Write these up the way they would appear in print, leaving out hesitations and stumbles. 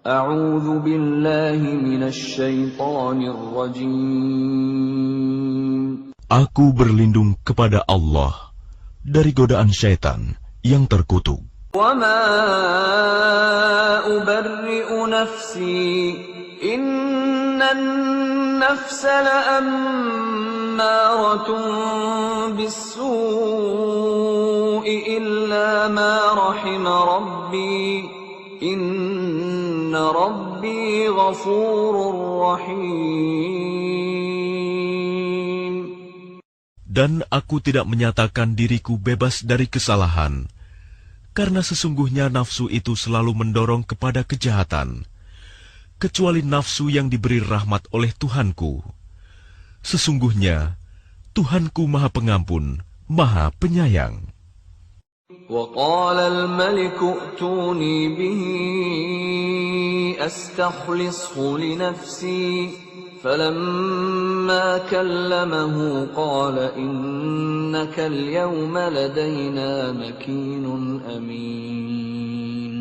A'udzu billahi minasy syaithanir rajim. Aku berlindung kepada Allah dari godaan syaitan yang terkutuk. Wa ma ubarri'u nafsi, innan nafsa la'ammaratun bis-su'i illa ma rahima rabbi, inna rabbi ghafurur rahim. Dan aku tidak menyatakan diriku bebas dari kesalahan, karena sesungguhnya nafsu itu selalu mendorong kepada kejahatan, kecuali nafsu yang diberi rahmat oleh Tuhanku. Sesungguhnya Tuhanku Maha Pengampun, Maha Penyayang. وقال الملك ائتوني به أستخلصه لنفسي فلما كلمه قال إنك اليوم لدينا مكين أمين.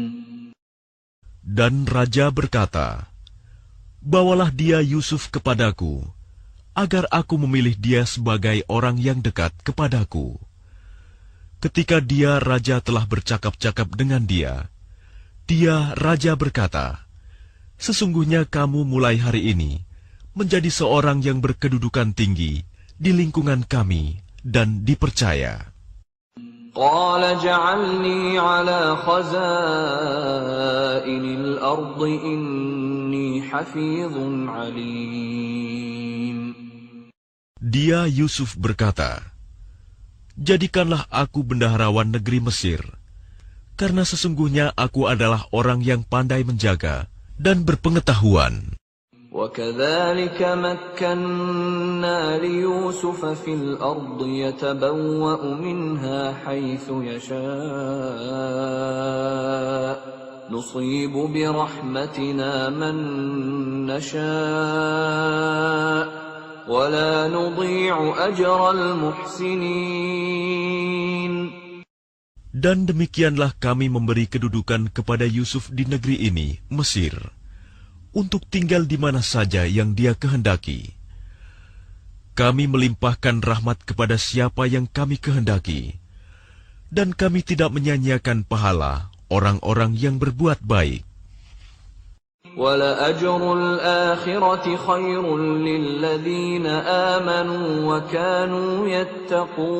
Dan raja berkata, "Bawalah dia Yusuf kepadaku, agar aku memilih dia sebagai orang yang dekat kepadaku." Ketika raja telah bercakap-cakap dengan dia, raja berkata, "Sesungguhnya kamu mulai hari ini menjadi seorang yang berkedudukan tinggi di lingkungan kami dan dipercaya." قال جعلني على خزائن الأرض إني حفيظ عليم. Dia Yusuf berkata, "Jadikanlah aku bendaharawan negeri Mesir, karena sesungguhnya aku adalah orang yang pandai menjaga dan berpengetahuan." وَكَذَلِكَ مَكَّنَّا لِيُوسُفَ فِي الْأَرْضِ يَتَبَوَّأُ مِنْهَا حَيْثُ يَشَاءُ نُصِيبُ بِرَحْمَتِنَا مَن نَّشَاءُ وَلَا نُضِيعُ أَجْرَ الْمُحْسِنِينَ. Dan demikianlah kami memberi kedudukan kepada Yusuf di negeri ini, Mesir, untuk tinggal di mana saja yang dia kehendaki. Kami melimpahkan rahmat kepada siapa yang kami kehendaki, dan kami tidak menyanyiakan pahala orang-orang yang berbuat baik. وَلَأَجْرُ الْآخِرَةِ خَيْرٌ لِّلَّذِينَ آمَنُوا وَكَانُوا يَتَّقُونَ.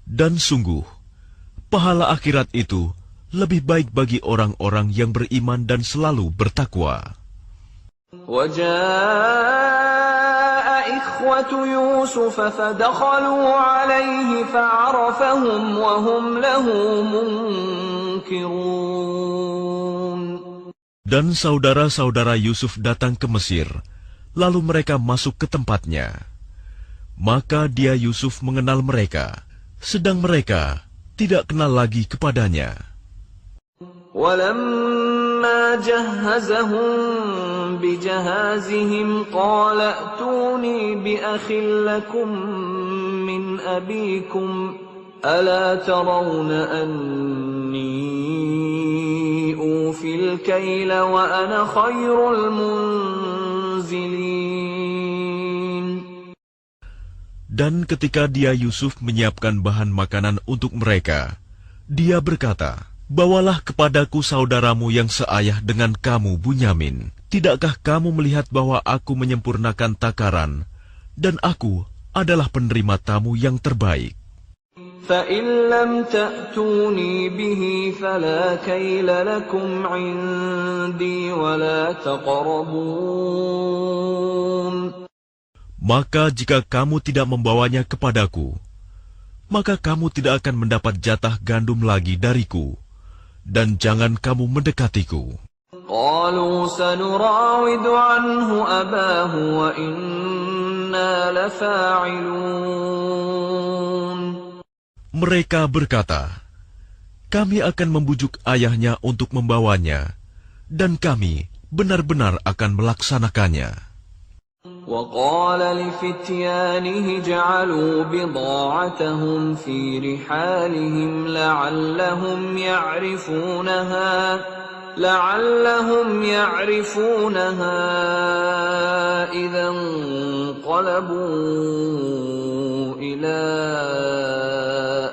Dan sungguh, pahala akhirat itu lebih baik bagi orang-orang yang beriman dan selalu bertakwa. وَجَاءَ إِخْوَةُ يُوسُفَ فَدَخَلُوا عَلَيْهِ فَعَرَفَهُمْ وَهُمْ لَهُ مُنكِرُونَ. Dan saudara-saudara Yusuf datang ke Mesir, lalu mereka masuk ke tempatnya. Maka dia Yusuf mengenal mereka, sedang mereka tidak kenal lagi kepadanya. وَلَمَّا جَهَّزَهُم بِجَهَازِهِمْ قَالَ ائْتُونِي بِأَخٍ لَّكُم مِّنْ أَبِيكُمْ أَلَا تَرَوْنَ أَنِّي أُوفِي الْكَيْلَ وَأَنَا خَيْرُ الْمُنزِلِينَ. Dan ketika dia Yusuf menyiapkan bahan makanan untuk mereka, dia berkata, "Bawalah kepadaku saudaramu yang seayah dengan kamu, Bunyamin. Tidakkah kamu melihat bahwa aku menyempurnakan takaran, dan aku adalah penerima tamu yang terbaik?" فَإِن لَّمْ تَأْتُونِي بِهِ فَلَا كَيْلَ لَكُمْ عِندِي وَلَا تَقْرَبُونَ. Maka jika kamu tidak membawanya kepadaku, maka kamu tidak akan mendapat jatah gandum lagi dariku, dan jangan kamu mendekatiku. قَالُوا سَنُرَاوِدُ عَنْهُ أَبَاهُ وَإِنَّا لَفَاعِلُونَ. Mereka berkata, "Kami akan membujuk ayahnya untuk membawanya, dan kami benar-benar akan melaksanakannya." وَقَالَ لِفِتْيَانِهِ اجْعَلُوا بِضَاعَتَهُمْ فِي رِحَالِهِمْ لَعَلَّهُمْ يَعْرِفُونَهَا لعلهم يعرفونها إذا انقلبوا إلى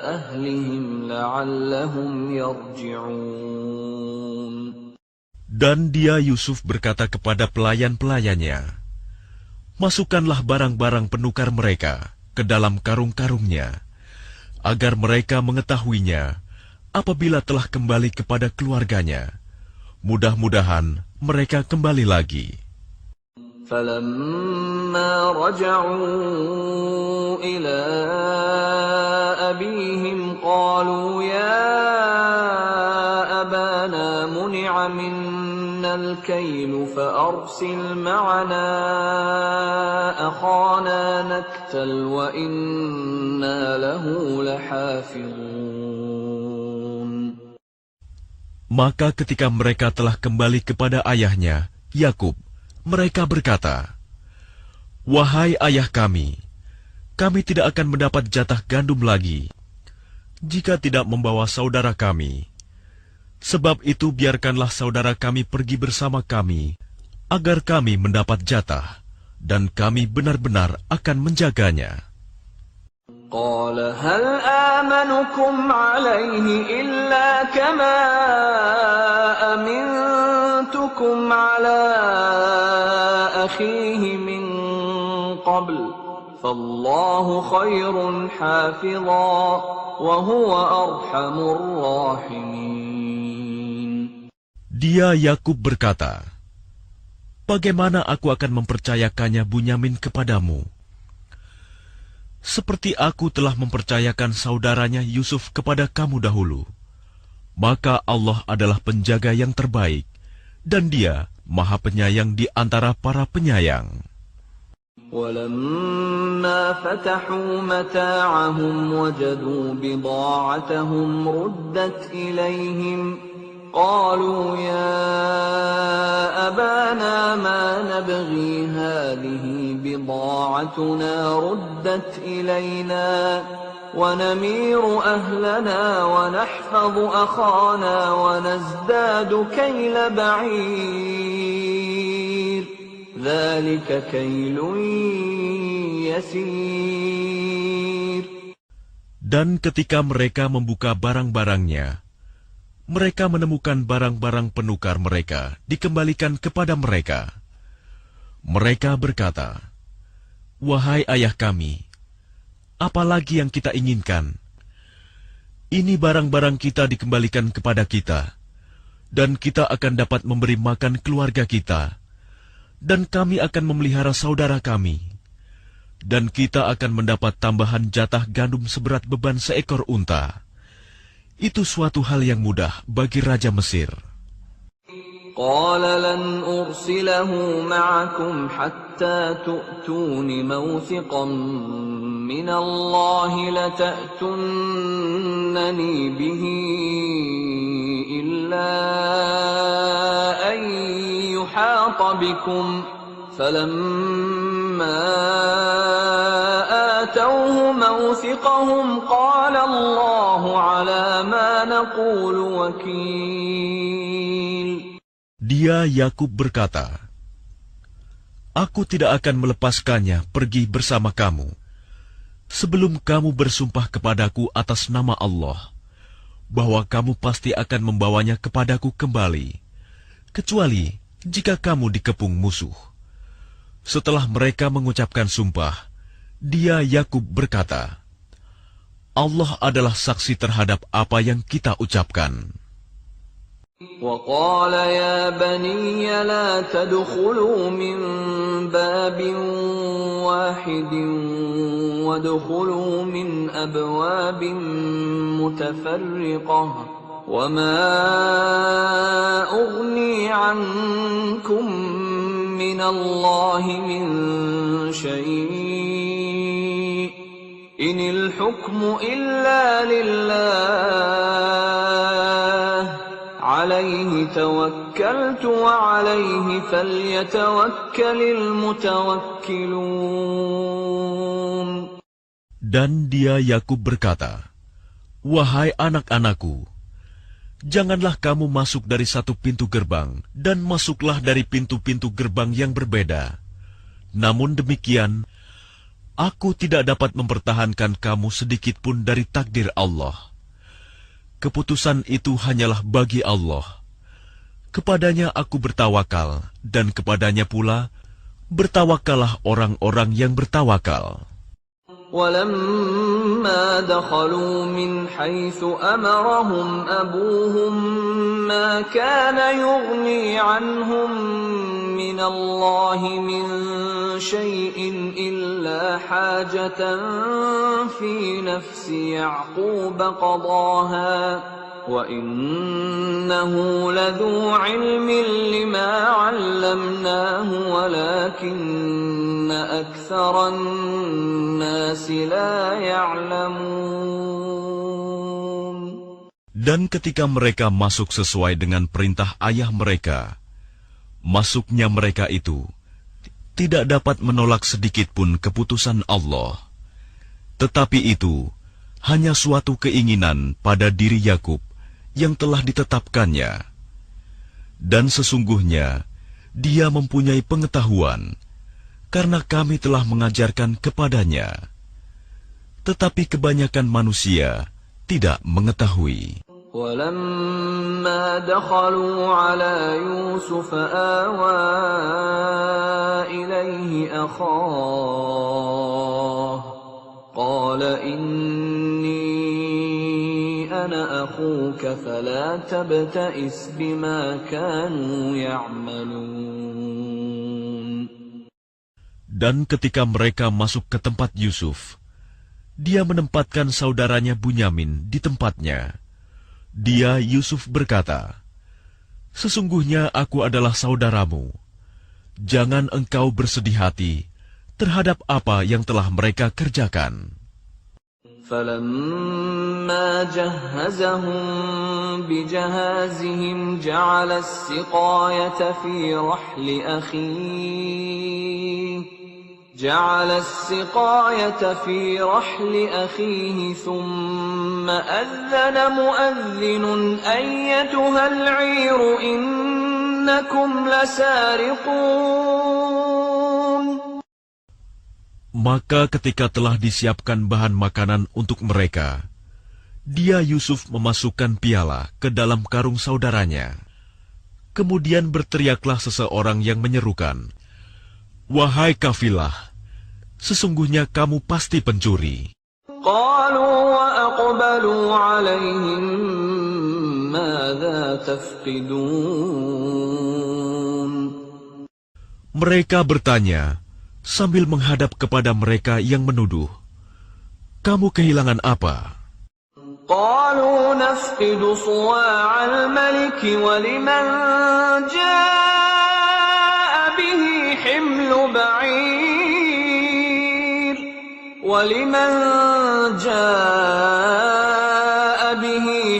أهلهم لعلهم يرجعون. Dan dia Yusuf berkata kepada pelayan-pelayannya, "Masukkanlah barang-barang penukar mereka ke dalam karung-karungnya, agar mereka mengetahuinya apabila telah kembali kepada keluarganya. Mudah-mudahan mereka kembali lagi." فَلَمَّا رَجَعُوا إِلَى أَبِيهِمْ قَالُوا يَا أَبَانَا مُنِعَ مِنَّا الْكَيْلُ فَأَرْسِلْ مَعَنَا أَخَانَا نَكْتَلْ وَإِنَّا لَهُ لَحَافِظُونَ. Maka ketika mereka telah kembali kepada ayahnya, Yakub, mereka berkata, "Wahai ayah kami tidak akan mendapat jatah gandum lagi jika tidak membawa saudara kami. Sebab itu biarkanlah saudara kami pergi bersama kami, agar kami mendapat jatah, dan kami benar-benar akan menjaganya." قال هل آمنكم عليه إلا كما أمنتكم على أخيه من قبل فالله خير حافظا وهو أرحم الراحمين. Dia Yakub berkata, "Bagaimana aku akan mempercayakannya Bunyamin kepadamu? Seperti aku telah mempercayakan saudaranya Yusuf kepada kamu dahulu. Maka Allah adalah penjaga yang terbaik, dan Dia Maha Penyayang di antara para penyayang." وَلَمَّا فَتَحُوا مَتَاعَهُمْ وَجَدُوا بِضَاعَتَهُمْ رُدَّتْ إِلَيْهِمْ قالوا يا أبانا ما نبغي هذه بضاعتنا ردت إلينا ونمير أهلنا ونحفظ أخانا ونزداد كيل بعير ذلك كيل يسير. Dan ketika mereka membuka barang-barangnya, mereka menemukan barang-barang penukar mereka dikembalikan kepada mereka. Mereka berkata, "Wahai ayah kami, apa lagi yang kita inginkan? Ini barang-barang kita dikembalikan kepada kita, dan kita akan dapat memberi makan keluarga kita, dan kami akan memelihara saudara kami, dan kita akan mendapat tambahan jatah gandum seberat beban seekor unta. Itu suatu hal yang mudah bagi Raja Mesir." قال لن أرسله معكم حتى تؤتون موثقا من الله لتأتونني به إلا أن يحاط بكم فلما آتوه موثقهم قال الله على ما نقول وكيل. Dia Yakub berkata, "Aku tidak akan melepaskannya pergi bersama kamu sebelum kamu bersumpah kepadaku atas nama Allah bahwa kamu pasti akan membawanya kepadaku kembali, kecuali jika kamu dikepung musuh." Setelah mereka mengucapkan sumpah, dia Yakub berkata, "Allah adalah saksi terhadap apa yang kita ucapkan." وقال يا بني لا تدخلوا من باب واحد وادخلوا من أبواب متفرقة وما أغني عنكم من الله من شيء إن الحكم إلا لله عليه توكلت وعليه فليتوكل المتوكلون. Dan dia Yakub berkata, "Wahai anak-anakku, Janganlah kamu masuk dari satu pintu gerbang, dan masuklah dari pintu-pintu gerbang yang berbeda. Namun demikian, aku tidak dapat mempertahankan kamu sedikitpun dari takdir Allah. Keputusan itu hanyalah bagi Allah. Kepadanya aku bertawakal, dan kepadanya pula bertawakallah orang-orang yang bertawakal. ولما دخلوا من حيث أمرهم أبوهم ما كان يغني عنهم من الله من شيء إلا حاجة في نفس يعقوب قضاها وَإِنَّهُ لَذُو عِلْمٍ لِّمَا عَلَّمْنَاهُ وَلَكِنَّ أَكْثَرَ النَّاسِ لَا يَعْلَمُونَ. Dan ketika mereka masuk sesuai dengan perintah ayah mereka, masuknya mereka itu tidak dapat menolak sedikitpun keputusan Allah. Tetapi itu hanya suatu keinginan pada diri Yakub yang telah ditetapkannya. Dan sesungguhnya dia mempunyai pengetahuan, karena kami telah mengajarkan kepadanya. Tetapi kebanyakan manusia tidak mengetahui. وَلَمَّا دَخَلُوا عَلَى يُوسُفَ آوَى إِلَيْهِ أَخَاهُ قَالَ إِنِّي أَنَا أَخُوكَ فَلَا تَبْتَئِسْ بِمَا كَانُوا يَعْمَلُونَ. Dan ketika mereka masuk ke tempat Yusuf, dia menempatkan saudaranya Bunyamin di tempatnya. Dia, Yusuf, berkata, "Sesungguhnya aku adalah saudaramu. Jangan engkau bersedih hati terhadap apa yang telah mereka kerjakan." فَلَمَّا جَهَّزَهُم بِجَهَازِهِمْ جَعَلَ السِّقَايَةَ فِي رَحْلِ أَخِيهِ ثُمَّ أَذَّنَ مُؤَذِّنٌ أَيَّتُهَا الْعِيرُ إِنَّكُمْ لَسَارِقُونَ. Maka ketika telah disiapkan bahan makanan untuk mereka, dia Yusuf memasukkan piala ke dalam karung saudaranya. Kemudian berteriaklah seseorang yang menyerukan, "Wahai kafilah, sesungguhnya kamu pasti pencuri." قالوا وأقبلوا عليهم ماذا تفقدون. Mereka bertanya sambil menghadap kepada mereka yang menuduh, "Kamu kehilangan apa?" قالوا نفقد صواع الملك ولمن جاء به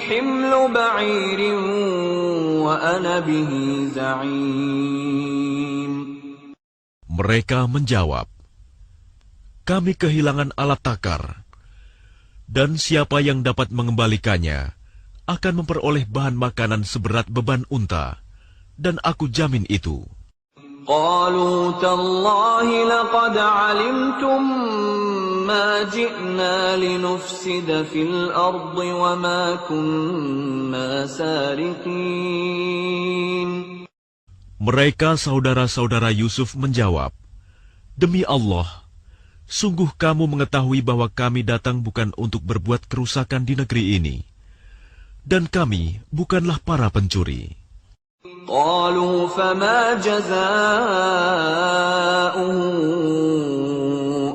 حمل بعير وأنا به زعيم. Mereka menjawab, "Kami kehilangan alat takar, dan siapa yang dapat mengembalikannya akan memperoleh bahan makanan seberat beban unta, dan aku jamin itu." قالوا تالله لقد علمتم ما جئنا لنفسد في الأرض وما كنا سارقين. Mereka saudara-saudara Yusuf menjawab, "Demi Allah, sungguh kamu mengetahui bahwa kami datang bukan untuk berbuat kerusakan di negeri ini, dan kami bukanlah para pencuri." قالوا فما جزاؤه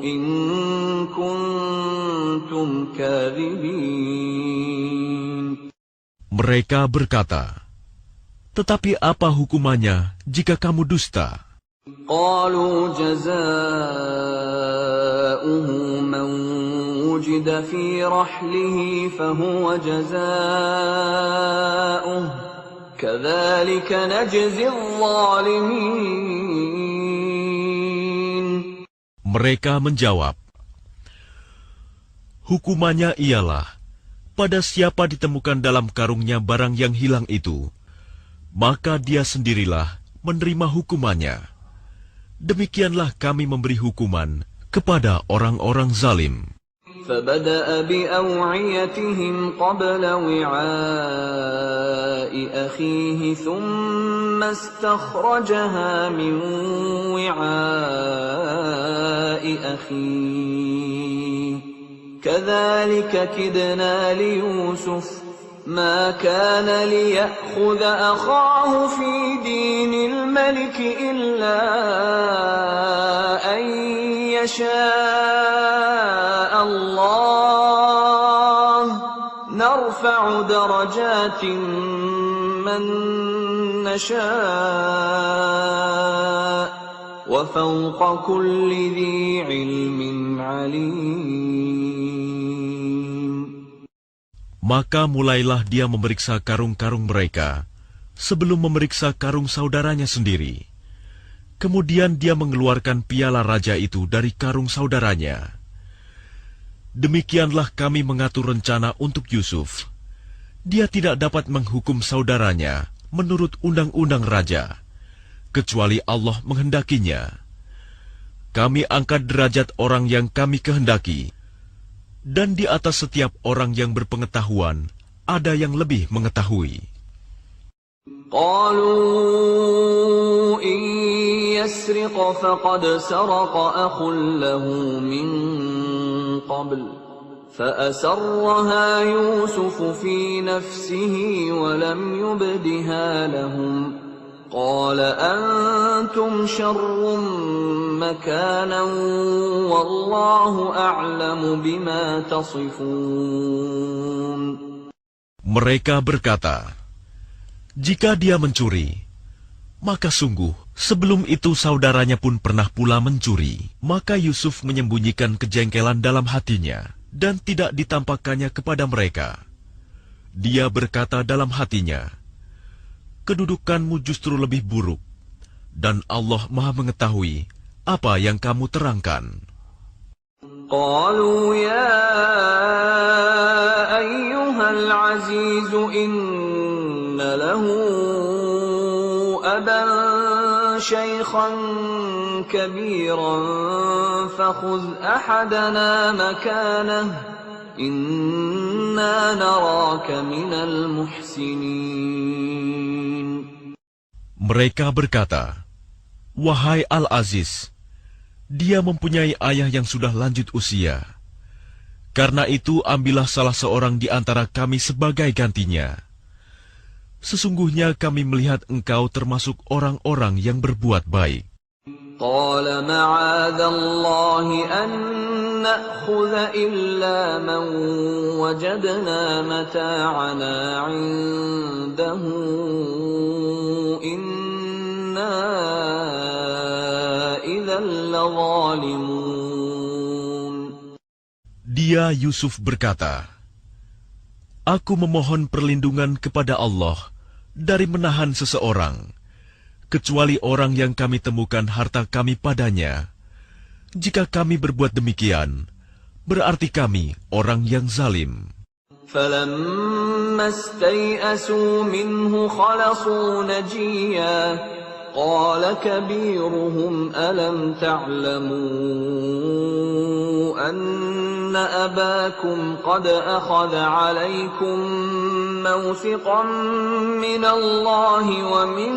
إن كنتم كاذبين. Mereka berkata, "Tetapi apa hukumannya jika kamu dusta?" قالوا جزاؤه من وجد في رحله فهو جزاؤه كذلك نجزي الظالمين. Mereka menjawab, "Hukumannya ialah Pada siapa ditemukan dalam karungnya barang yang hilang itu, maka dia sendirilah menerima hukumannya. Demikianlah kami memberi hukuman kepada orang-orang zalim. فبدأ بأوعيتهم قبل وعاء أخيه ثم استخرجها من وعاء أخيه كذلك كدنا ليوسف ما كان ليأخذ أخاه في دين الملك إلا أن يشاء الله نرفع درجات من نشاء وفوق كل ذي علم عليم. Maka mulailah dia memeriksa karung-karung mereka sebelum memeriksa karung saudaranya sendiri. Kemudian dia mengeluarkan piala raja itu dari karung saudaranya. Demikianlah kami mengatur rencana untuk Yusuf. Dia tidak dapat menghukum saudaranya menurut undang-undang raja, kecuali Allah menghendakinya. Kami angkat derajat orang yang kami kehendaki, dan di atas setiap orang yang berpengetahuan ada yang lebih mengetahui. قالوا إن يسرق فقد سرق أخ له من قبل فأسرها يوسف في نفسه ولم يبدها لهم قال أنتم شر مكانا والله أعلم بما تصفون. Mereka berkata, jika dia mencuri, maka sungguh sebelum itu saudaranya pun pernah pula mencuri. Maka Yusuf menyembunyikan kejengkelan dalam hatinya dan tidak ditampakkannya kepada mereka. Dia berkata dalam hatinya, kedudukanmu justru lebih buruk, dan Allah Maha mengetahui apa yang kamu terangkan. قالوا يا أيها العزيز إن له أبا شيخا كبيرا فخذ أحدنا مكانه إنا نراك من المحسنين. Mereka berkata, wahai Al-Aziz, dia mempunyai ayah yang sudah lanjut usia. Karena itu ambillah salah seorang di antara kami sebagai gantinya. Sesungguhnya kami melihat engkau termasuk orang-orang yang berbuat baik. قال معاذ الله أن نأخذ إلا من وجدنا متاعنا عنده إنا إذا لظالمون. Dia Yusuf berkata, aku memohon perlindungan kepada Allah dari menahan seseorang, kecuali orang yang kami temukan harta kami padanya. Jika kami berbuat demikian, berarti kami orang yang zalim. فَلَمَّا اسْتَيْأَسُوا مِنْهُ خَلَصُوا نَجِيًّا قَالَ كَبِيرُهُمْ أَلَمْ تَعْلَمُوا أَنَّ أَبَاكُمْ قَدْ أَخَذَ عَلَيْكُمْ مَوْثِقًا مِنَ اللَّهِ وَمِنْ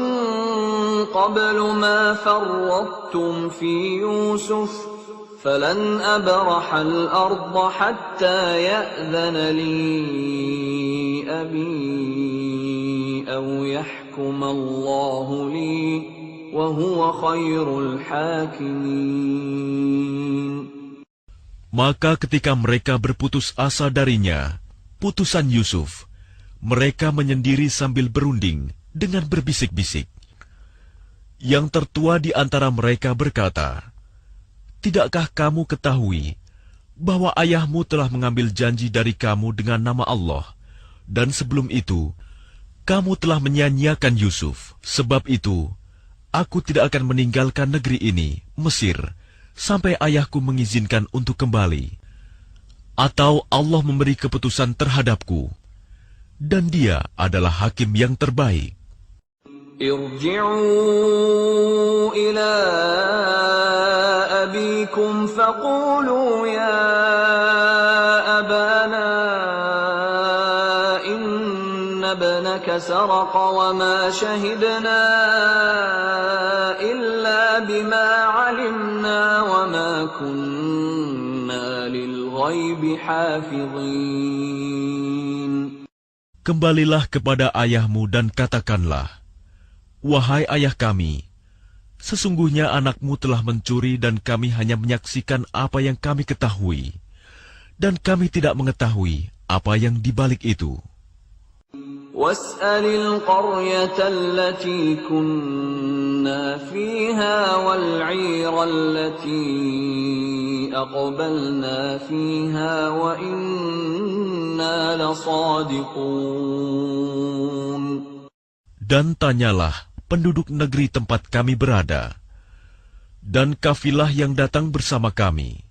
قَبْلُ مَا فَرَّطتُمْ فِي يُوسُفَ فَلَنْ أَبْرَحَ الْأَرْضَ حَتَّى يَأْذَنَ لِي أَبِي أَوْ يَحْكُمَ اللَّهُ لِي وَهُوَ خَيْرُ الْحَاكِمِينَ. Maka ketika mereka berputus asa darinya, putusan Yusuf, mereka menyendiri sambil berunding dengan berbisik-bisik. Yang tertua di antara mereka berkata, tidakkah kamu ketahui bahwa ayahmu telah mengambil janji dari kamu dengan nama Allah, dan sebelum itu, kamu telah menyanyiakan Yusuf. Sebab itu, aku tidak akan meninggalkan negeri ini, Mesir, sampai ayahku mengizinkan untuk kembali. atau Allah memberi keputusan terhadapku, dan Dia adalah hakim yang terbaik. ارجعوا إلى أبيكم فقولوا يا أبانا إن ابنك سرق وما شهدنا إلا بما علمنا وما كنا للغيب حافظين. Kembalilah kepada ayahmu dan katakanlah, wahai ayah kami, sesungguhnya anakmu telah mencuri dan kami hanya menyaksikan apa yang kami ketahui, dan kami tidak mengetahui apa yang dibalik itu. واسأل القرية التي كنا فيها والعير التي أقبلنا فيها وإنا لصادقون. Dan tanyalah penduduk negeri tempat kami berada, dan kafilah yang datang bersama kami,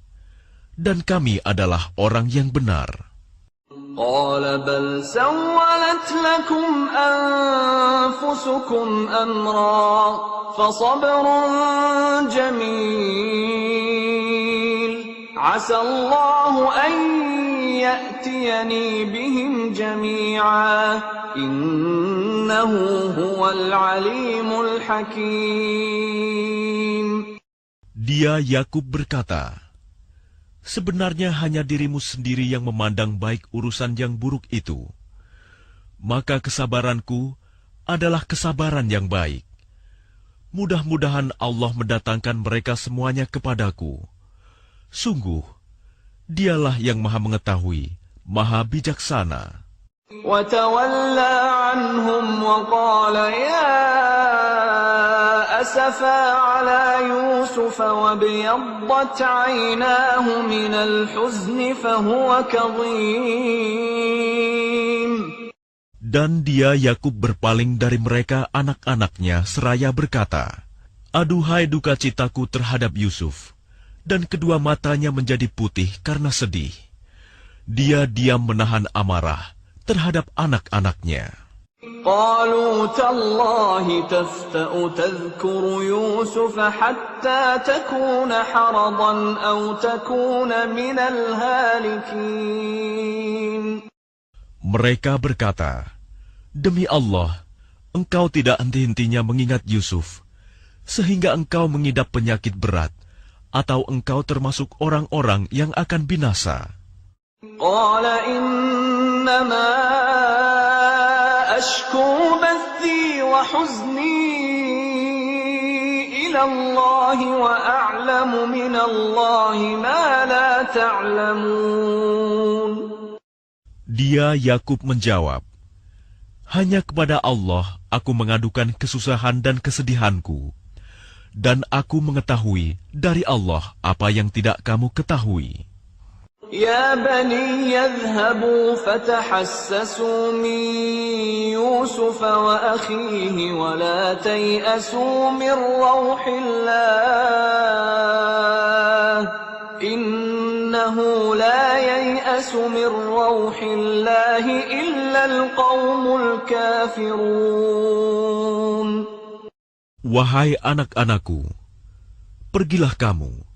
dan kami adalah orang yang benar. قال بل سولت لكم أنفسكم أمرا فصبر جميل عسى الله أن يأتيني بهم جميعا إنه هو العليم الحكيم. Dia Yakub berkata, sebenarnya hanya dirimu sendiri yang memandang baik urusan yang buruk itu. Maka kesabaranku adalah kesabaran yang baik. Mudah-mudahan Allah mendatangkan mereka semuanya kepadaku. Sungguh, Dialah yang Maha Mengetahui, Maha Bijaksana. وتولى عنهم وقال يا أسفا على يوسف وابيضت عيناه من الحزن فهو كظيم. Dan dia Yakub berpaling dari mereka anak-anaknya seraya berkata, aduhai duka citaku terhadap Yusuf, dan kedua matanya menjadi putih karena sedih. Dia diam menahan amarah terhadap anak-anaknya. قالوا تالله تفتأ تذكر يوسف حتى تكون حرضا أو تكون من الهالكين. Mereka berkata, demi Allah, engkau tidak henti-hentinya mengingat Yusuf, sehingga engkau mengidap penyakit berat, atau engkau termasuk orang-orang yang akan binasa. قال إنما أشكو بثي وحزني إلى الله وأعلم من الله ما لا تعلمون. Dia Yakub menjawab, hanya kepada Allah aku mengadukan kesusahan dan kesedihanku, dan aku mengetahui dari Allah apa yang tidak kamu ketahui. يا بني يذهبوا فتحسسوا من يوسف وأخيه ولا تيأسوا من روح الله إنه لا ييأس من روح الله إلا القوم الكافرون. Wahai anak-anakku, pergilah kamu,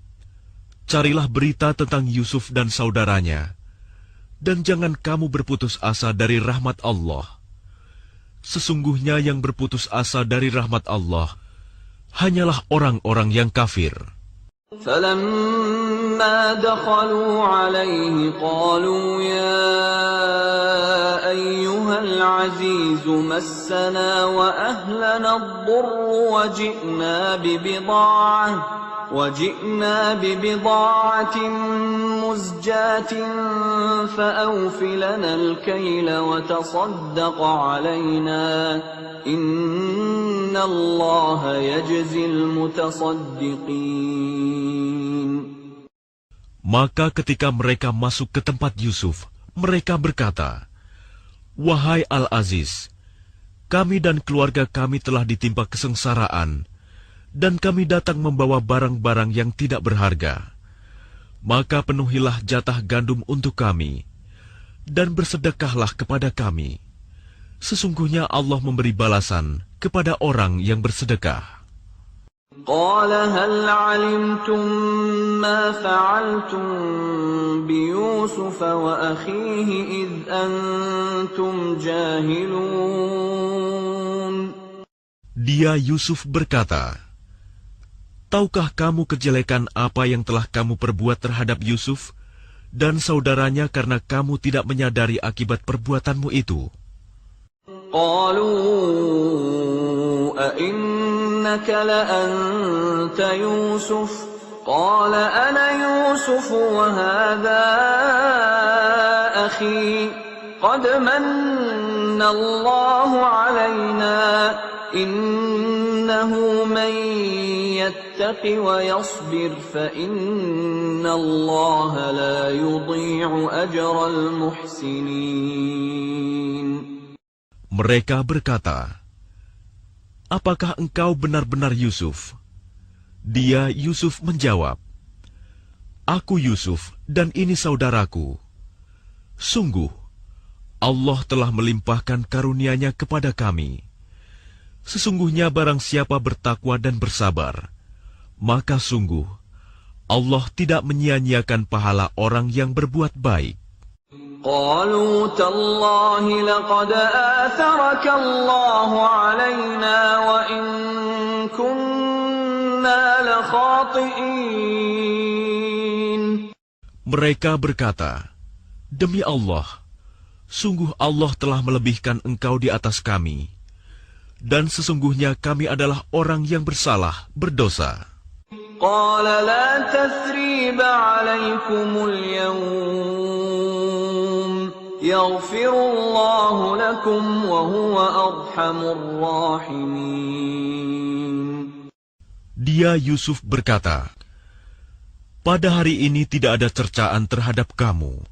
carilah berita tentang Yusuf dan saudaranya, dan jangan kamu berputus asa dari rahmat Allah. Sesungguhnya yang berputus asa dari rahmat Allah hanyalah orang-orang yang kafir. فلما دخلوا عليه قالوا يا أيها العزيز مسنا وأهلنا الضر وجئنا ببضاعة مزجاة فأوف لنا الكيل وتصدق علينا إن الله يجزي المتصدقين. Maka ketika mereka masuk ke tempat Yusuf, mereka berkata, wahai Al-Aziz, kami dan keluarga kami telah ditimpa kesengsaraan, dan kami datang membawa barang-barang yang tidak berharga. maka penuhilah jatah gandum untuk kami, dan bersedekahlah kepada kami. Sesungguhnya Allah memberi balasan kepada orang yang bersedekah. قال هل علمتم ما فعلتم بيوسف وأخيه إذ أنتم جاهلون. Dia Yusuf berkata, "Tahukah kamu kejelekan apa yang telah kamu perbuat terhadap Yusuf dan saudaranya karena kamu tidak menyadari akibat perbuatanmu itu?" قالوا أئنك لأنت يوسف قال أنا يوسف وهذا أخي قد من الله علينا إنه من يتق ويصبر فإن الله لا يضيع أجر المحسنين. Mereka berkata, "Apakah engkau benar-benar Yusuf?" Dia Yusuf menjawab, "Aku Yusuf dan ini saudaraku. Sungguh, Allah telah melimpahkan karunia-Nya kepada kami. Sesungguhnya barang siapa bertakwa dan bersabar, maka sungguh Allah tidak menyia-nyiakan pahala orang yang berbuat baik." قالوا تالله لقد آثرك الله علينا وإن كنا لخاطئين. Mereka berkata, "Demi Allah, sungguh Allah telah melebihkan engkau di atas kami, dan sesungguhnya kami adalah orang yang bersalah, berdosa." قال لا تثريب عليكم اليوم يغفر الله لكم وهو أرحم الراحمين. Dia Yusuf berkata, "Pada hari ini tidak ada cercaan terhadap kamu.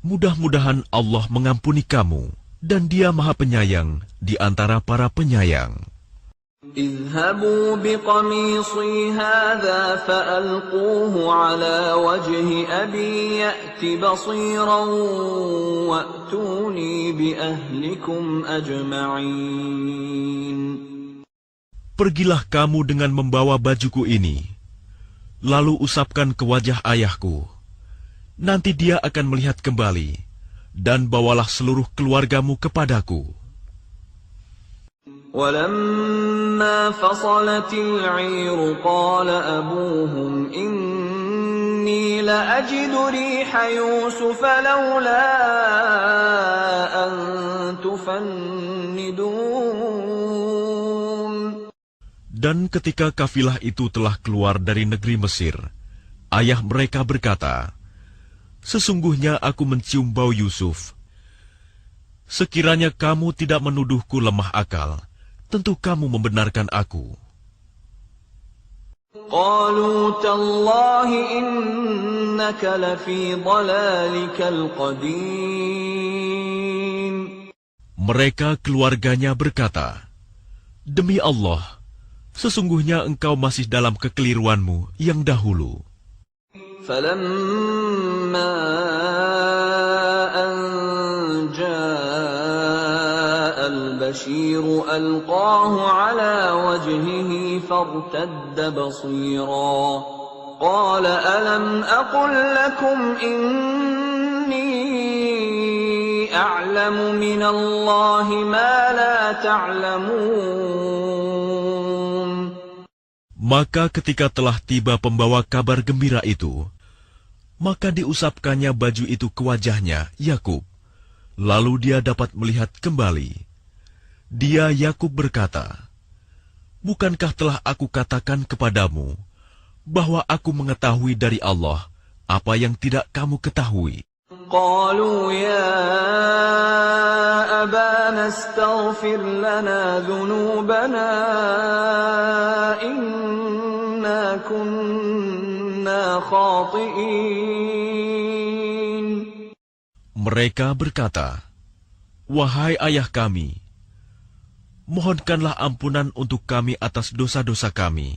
Mudah-mudahan Allah mengampuni kamu, dan Dia Maha Penyayang di antara para penyayang." اذهبوا بقميصي هذا فألقوه على وجه أبي يأت بصيرا وأتوني بأهلكم أجمعين. Pergilah kamu dengan membawa bajuku ini, lalu usapkan ke wajah ayahku. Nanti dia akan melihat kembali, dan bawalah seluruh keluargamu kepadaku. ولما فصلت العير قال أبوهم إني لأجد ريح يوسف لولا أن تفندون. Dan ketika kafilah itu telah keluar dari negeri Mesir, ayah mereka berkata, "Sesungguhnya aku mencium bau Yusuf. Sekiranya kamu tidak menuduhku lemah akal, tentu kamu membenarkan aku." قالوا تالله إنك لفي ضلالك القديم. Mereka keluarganya berkata, "Demi Allah, sesungguhnya engkau masih dalam kekeliruanmu yang dahulu." فلما أن جاء البشير ألقاه على وجهه فارتد بصيرا قال ألم أقل لكم إني أعلم من الله ما لا تعلمون. Maka ketika telah tiba pembawa kabar gembira itu, maka diusapkannya baju itu ke wajahnya, Yakub. Lalu dia dapat melihat kembali. Dia Yakub berkata, "Bukankah telah aku katakan kepadamu, bahwa aku mengetahui dari Allah apa yang tidak kamu ketahui?" قالوا يا أبانا استغفر لنا ذنوبنا إنا كنا خاطئين. Mereka berkata, "Wahai ayah kami, mohonkanlah ampunan untuk kami atas dosa-dosa kami.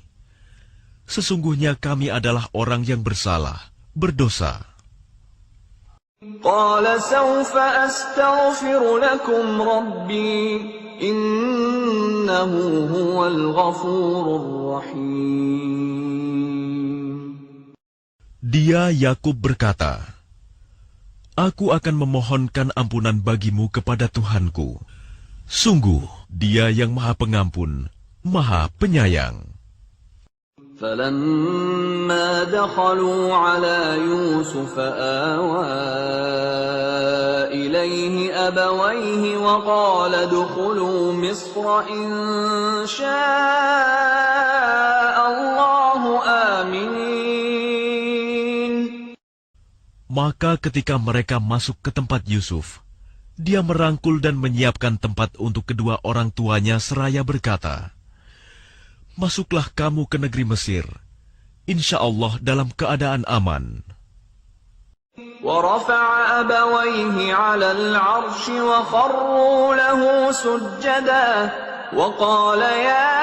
Sesungguhnya kami adalah orang yang bersalah, berdosa. قال سوف أستغفر لكم ربي إنه هو الغفور الرحيم. Dia Yakub berkata, Aku akan memohonkan ampunan bagimu kepada Tuhanku. Sungguh, Dia yang Maha Pengampun, Maha Penyayang. فلما دخلوا على يوسف آوى إليه أبويه وقال ادخلوا مصر إن شاء الله آمنين. Maka ketika mereka masuk ke tempat Yusuf, dia merangkul dan menyiapkan tempat untuk kedua orang tuanya seraya berkata, Masuklah kamu ke negeri Mesir, insya Allah dalam keadaan aman. ورفع أبويه على العرش وخروا له سجدا وقال يا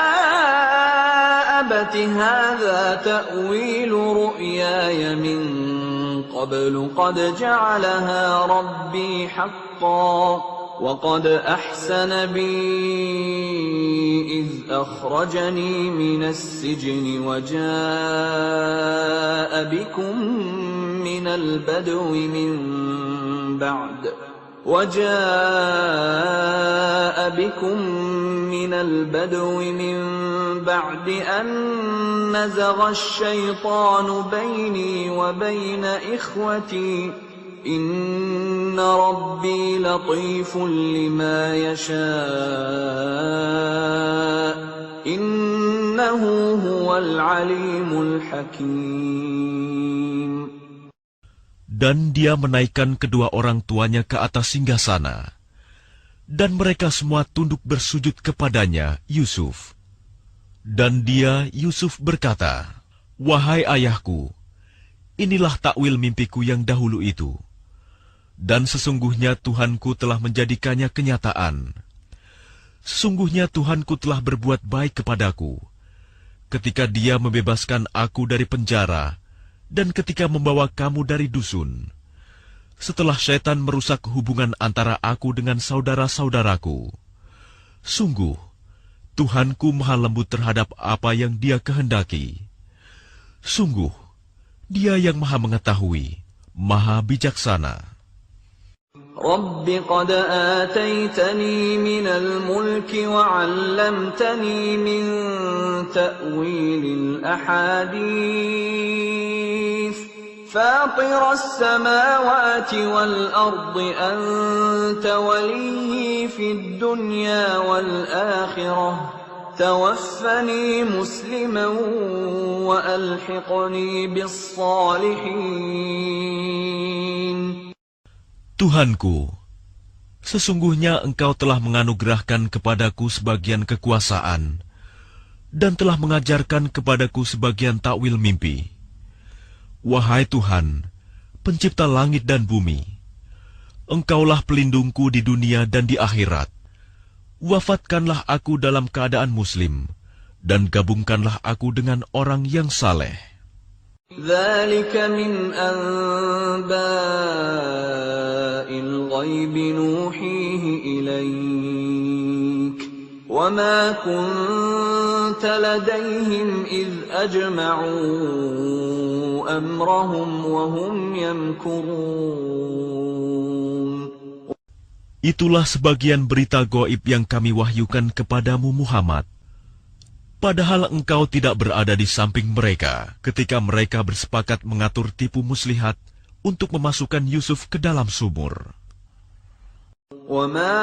أبت هذا تأويل رؤياي من قبل قد جعلها ربي حقا وقد أحسن بي إذ أخرجني من السجن وجاء بكم من البدو من بعد أن نزغ الشيطان بيني وبين إخوتي إن ربي لطيف لما يشاء إنه هو العليم الحكيم. Dan dia menaikkan kedua orang tuanya ke atas singgasana, dan mereka semua tunduk bersujud kepadanya, Yusuf. Dan dia, Yusuf, berkata, Wahai ayahku, inilah takwil mimpiku yang dahulu itu. Dan sesungguhnya Tuhanku telah menjadikannya kenyataan. Sesungguhnya Tuhanku telah berbuat baik kepadaku, ketika Dia membebaskan aku dari penjara, dan ketika membawa kamu dari dusun, setelah syaitan merusak hubungan antara aku dengan saudara-saudaraku. Sungguh, Tuhanku maha lembut terhadap apa yang Dia kehendaki. Sungguh, Dia yang maha mengetahui, maha bijaksana. رب قد آتيتني من الملك وعلمتني من تأويل الأحاديث فاطر السماوات والأرض أنت ولي في الدنيا والآخرة توفني مسلما وألحقني بالصالحين. Tuhanku, sesungguhnya Engkau telah menganugerahkan kepadaku sebagian kekuasaan dan telah mengajarkan kepadaku sebagian takwil mimpi. Wahai Tuhan, pencipta langit dan bumi, Engkaulah pelindungku di dunia dan di akhirat. Wafatkanlah aku dalam keadaan muslim, dan gabungkanlah aku dengan orang yang saleh. ذلك من أنباء الغيب نوحيه إليك وما كنت لديهم إذ أجمعوا أمرهم وهم يمكرون. Itulah sebagian berita gaib yang kami wahyukan kepadamu Muhammad. Padahal engkau tidak berada di samping mereka ketika mereka bersepakat mengatur tipu muslihat untuk memasukkan Yusuf ke dalam sumur. وَمَا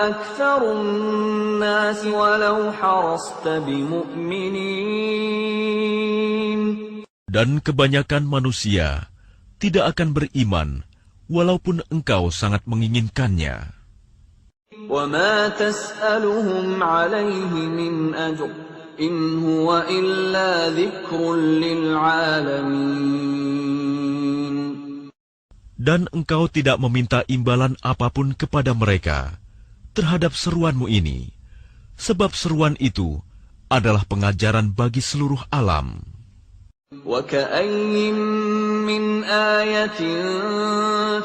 أَكْثَرُ النَّاسِ وَلَوْ حَرَصْتَ بِمُؤْمِنِينَ. Dan kebanyakan manusia tidak akan beriman walaupun engkau sangat menginginkannya. وَمَا تَسْأَلُهُمْ عَلَيْهِ مِنْ أَجْرٍ إِنْ هُوَ إِلَّا ذِكْرٌ لِلْعَالَمِينَ. Dan engkau tidak meminta imbalan apapun kepada mereka terhadap seruanmu ini, sebab seruan itu adalah pengajaran bagi seluruh alam. وكأي من آية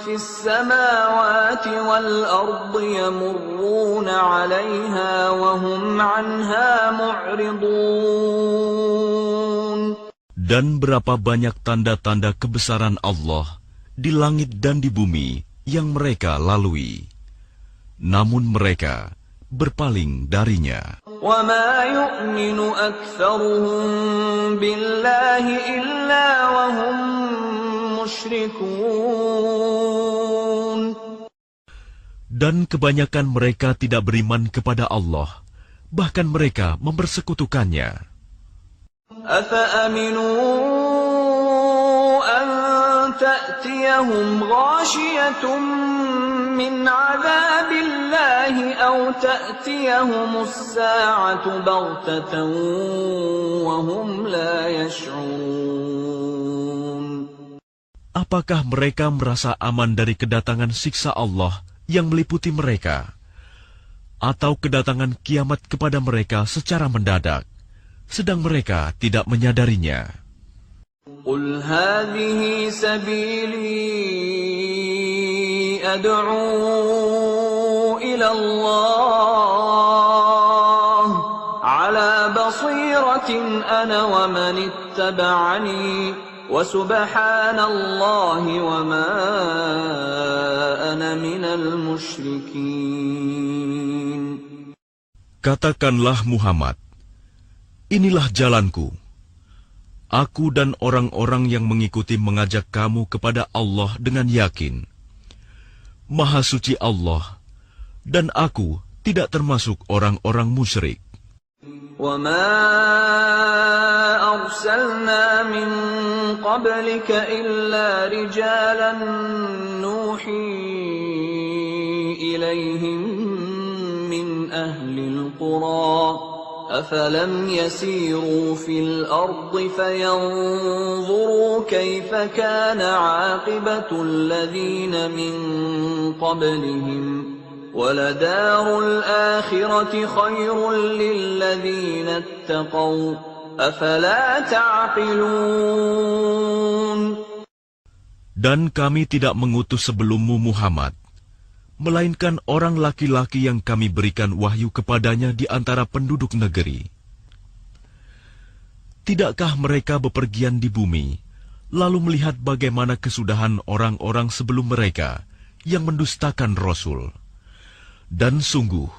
في السماوات والأرض يمرون عليها وهم عنها معرضون. Dan berapa banyak tanda-tanda kebesaran Allah di langit dan di bumi yang mereka lalui, namun mereka berpaling darinya. وَمَا يُؤْمِنُ أَكْثَرُهُم بِاللَّهِ إِلَّا وَهُم مُشْرِكُونَ. Dan kebanyakan mereka tidak beriman kepada Allah, bahkan mereka mempersekutukannya. أَفَأَمِنُوا أَن تَأْتِيَهُمْ غَاشِيَةٌ مِّنْ عَذَابِ اللَّهِ أَوْ تَأْتِيَهُمُ السَّاعَةُ بَغْتَةً وَهُمْ لَا يَشْعُرُونَ. Apakah mereka merasa aman dari kedatangan siksa Allah yang meliputi mereka, atau kedatangan kiamat kepada mereka secara mendadak, sedang mereka tidak menyadarinya? قُلْ هَٰذِهِ سَبِيلِي أَدْعُو إِلَى اللَّهِ عَلَىٰ بَصِيرَةٍ أَنَا وَمَنِ اتَّبَعَنِي وَسُبْحَانَ اللَّهِ وَمَا أَنَا مِنَ الْمُشْرِكِينَ. Katakanlah Muhammad, inilah jalanku. Aku dan orang-orang yang mengikuti mengajak kamu kepada Allah dengan yakin. Maha suci Allah, dan aku tidak termasuk orang-orang musyrik. وَمَا أَرْسَلْنَا مِن قَبْلِكَ إِلَّا رِجَالًا نُّوحِي إِلَيْهِم مِّنْ أَهْلِ الْقُرَىٰ أَفَلَمْ يَسِيرُوا فِي الْأَرْضِ فَيَنظُرُوا كَيْفَ كَانَ عَاقِبَةُ الَّذِينَ مِن قَبْلِهِمْ وَلَدَارُ الْآخِرَةِ خَيْرٌ لِّلَّذِينَ اتَّقَوْا أَفَلَا تَعْقِلُونَ. Dan kami tidak mengutus sebelummu Muhammad, melainkan orang laki-laki yang kami berikan wahyu kepadanya di antara penduduk negeri. Tidakkah mereka bepergian di bumi, lalu melihat bagaimana kesudahan orang-orang sebelum mereka yang mendustakan Rasul? Dan sungguh,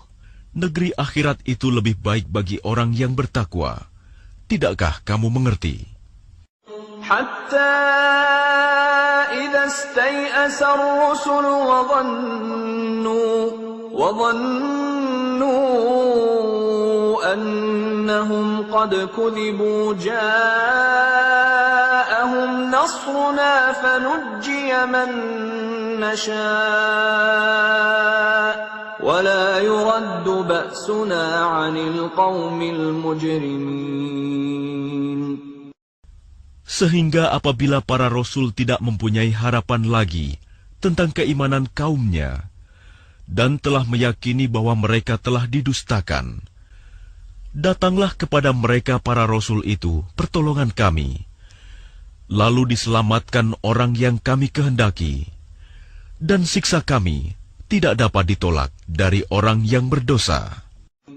negeri akhirat itu lebih baik bagi orang yang bertakwa. Tidakkah kamu mengerti? حتى إذا استيأس الرسل وظنوا أنهم قد كذبوا جاءهم نصرنا فنجي من نشاء ولا يرد بأسنا عن القوم المجرمين. Sehingga apabila para rasul tidak mempunyai harapan lagi tentang keimanan kaumnya, dan telah meyakini bahwa mereka telah didustakan, datanglah kepada mereka para rasul itu pertolongan kami, lalu diselamatkan orang yang kami kehendaki, dan siksa kami tidak dapat ditolak dari orang yang berdosa.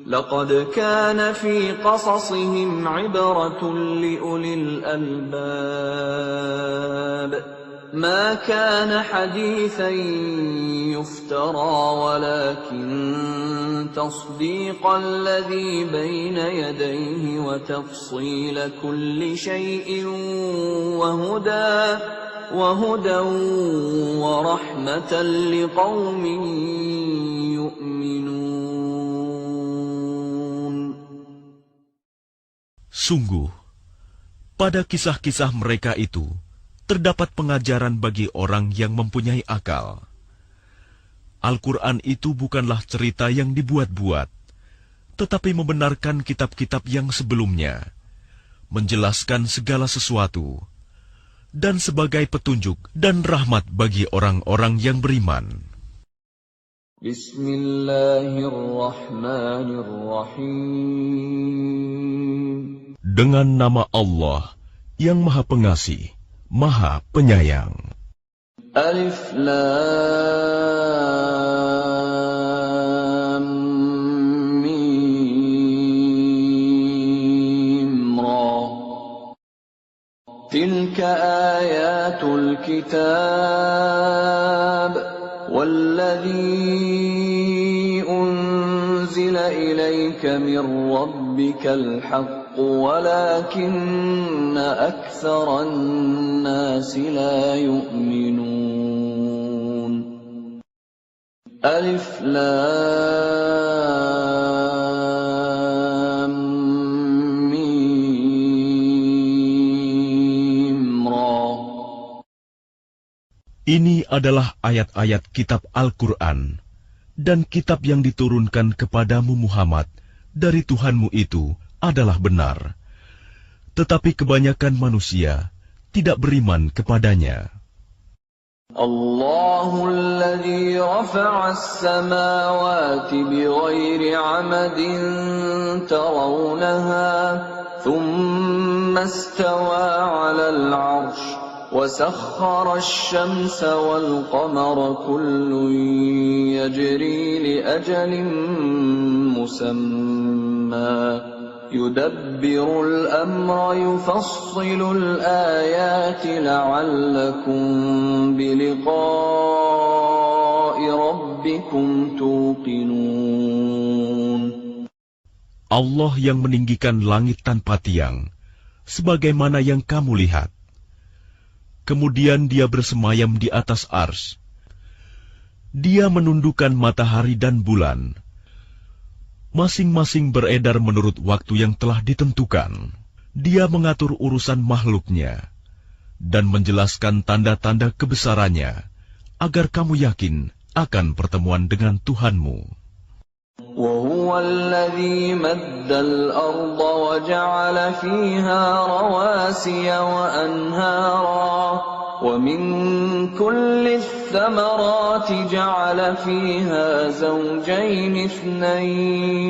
لقد كان في قصصهم عبرة لأولي الألباب ما كان حديثا يفترى ولكن تصديق الذي بين يديه وتفصيل كل شيء وهدى ورحمة لقوم يؤمنون. Sungguh, pada kisah-kisah mereka itu terdapat pengajaran bagi orang yang mempunyai akal. Al-Quran itu bukanlah cerita yang dibuat-buat, tetapi membenarkan kitab-kitab yang sebelumnya, menjelaskan segala sesuatu, dan sebagai petunjuk dan rahmat bagi orang-orang yang beriman. Bismillahirrahmanirrahim. Dengan nama Allah yang Maha Pengasih, Maha Penyayang. Alif Lam Mim Ra. Tilka ayatul kitab walladzi unzila ilayka min rabbikal haqq walakinna aktsaran nasi la yu'minun. Alif Lam Mim Ra. Ini adalah ayat-ayat kitab Al-Quran, dan kitab yang diturunkan kepadamu Muhammad dari Tuhanmu itu adalah benar. Tetapi kebanyakan manusia tidak beriman kepadanya. Allahul ladzi rafa'a as-samawati bighairi 'amadin tarawnaha, thumma istawa 'alal 'arsy. وسخر الشمس والقمر كل يجري لأجل مسمى يدبر الأمر يفصل الآيات لعلكم بلقاء ربكم توقنون. Allah yang meninggikan langit tanpa tiang, sebagaimana yang kamu lihat. Kemudian dia bersemayam di atas ars. Dia menundukkan matahari dan bulan. Masing-masing beredar menurut waktu yang telah ditentukan. Dia mengatur urusan makhluknya dan menjelaskan tanda-tanda kebesarannya, agar kamu yakin akan pertemuan dengan Tuhanmu. وَهُوَ الَّذِي مَدَّ الْأَرْضَ وَجَعَلَ فِيهَا رَوَاسِيَ وَأَنْهَارًا وَمِنْ كُلِّ الثَّمَرَاتِ جَعَلَ فِيهَا زَوْجَيْنِ اثْنَيْنِ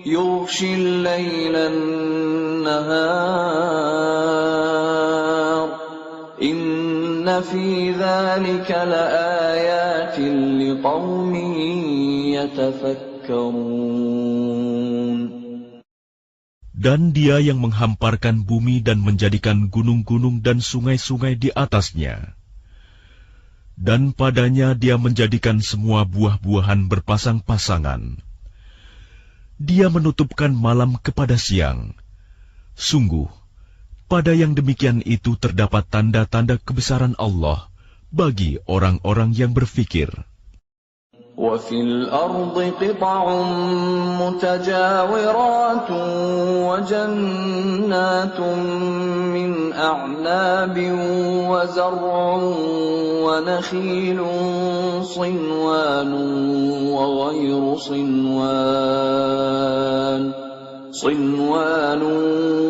يُغْشِي اللَّيْلَ النَّهَارَ إِنَّ فِي ذَلِكَ لَآيَاتٍ لِقَوْمٍ يَتَفَكَّرُونَ. Dan dia yang menghamparkan bumi dan menjadikan gunung-gunung dan sungai-sungai di atasnya. Dan padanya dia menjadikan semua buah-buahan berpasang-pasangan. Dia menutupkan malam kepada siang. Sungguh, pada yang demikian itu terdapat tanda-tanda kebesaran Allah bagi orang-orang yang berfikir. وَفِي الْأَرْضِ قِطَعٌ مُتَجَاوِرَاتٌ وَجَنَّاتٌ مِّنْ أَعْنَابٍ وَزَرْعٌ وَنَخِيلٌ صِنْوَانٌ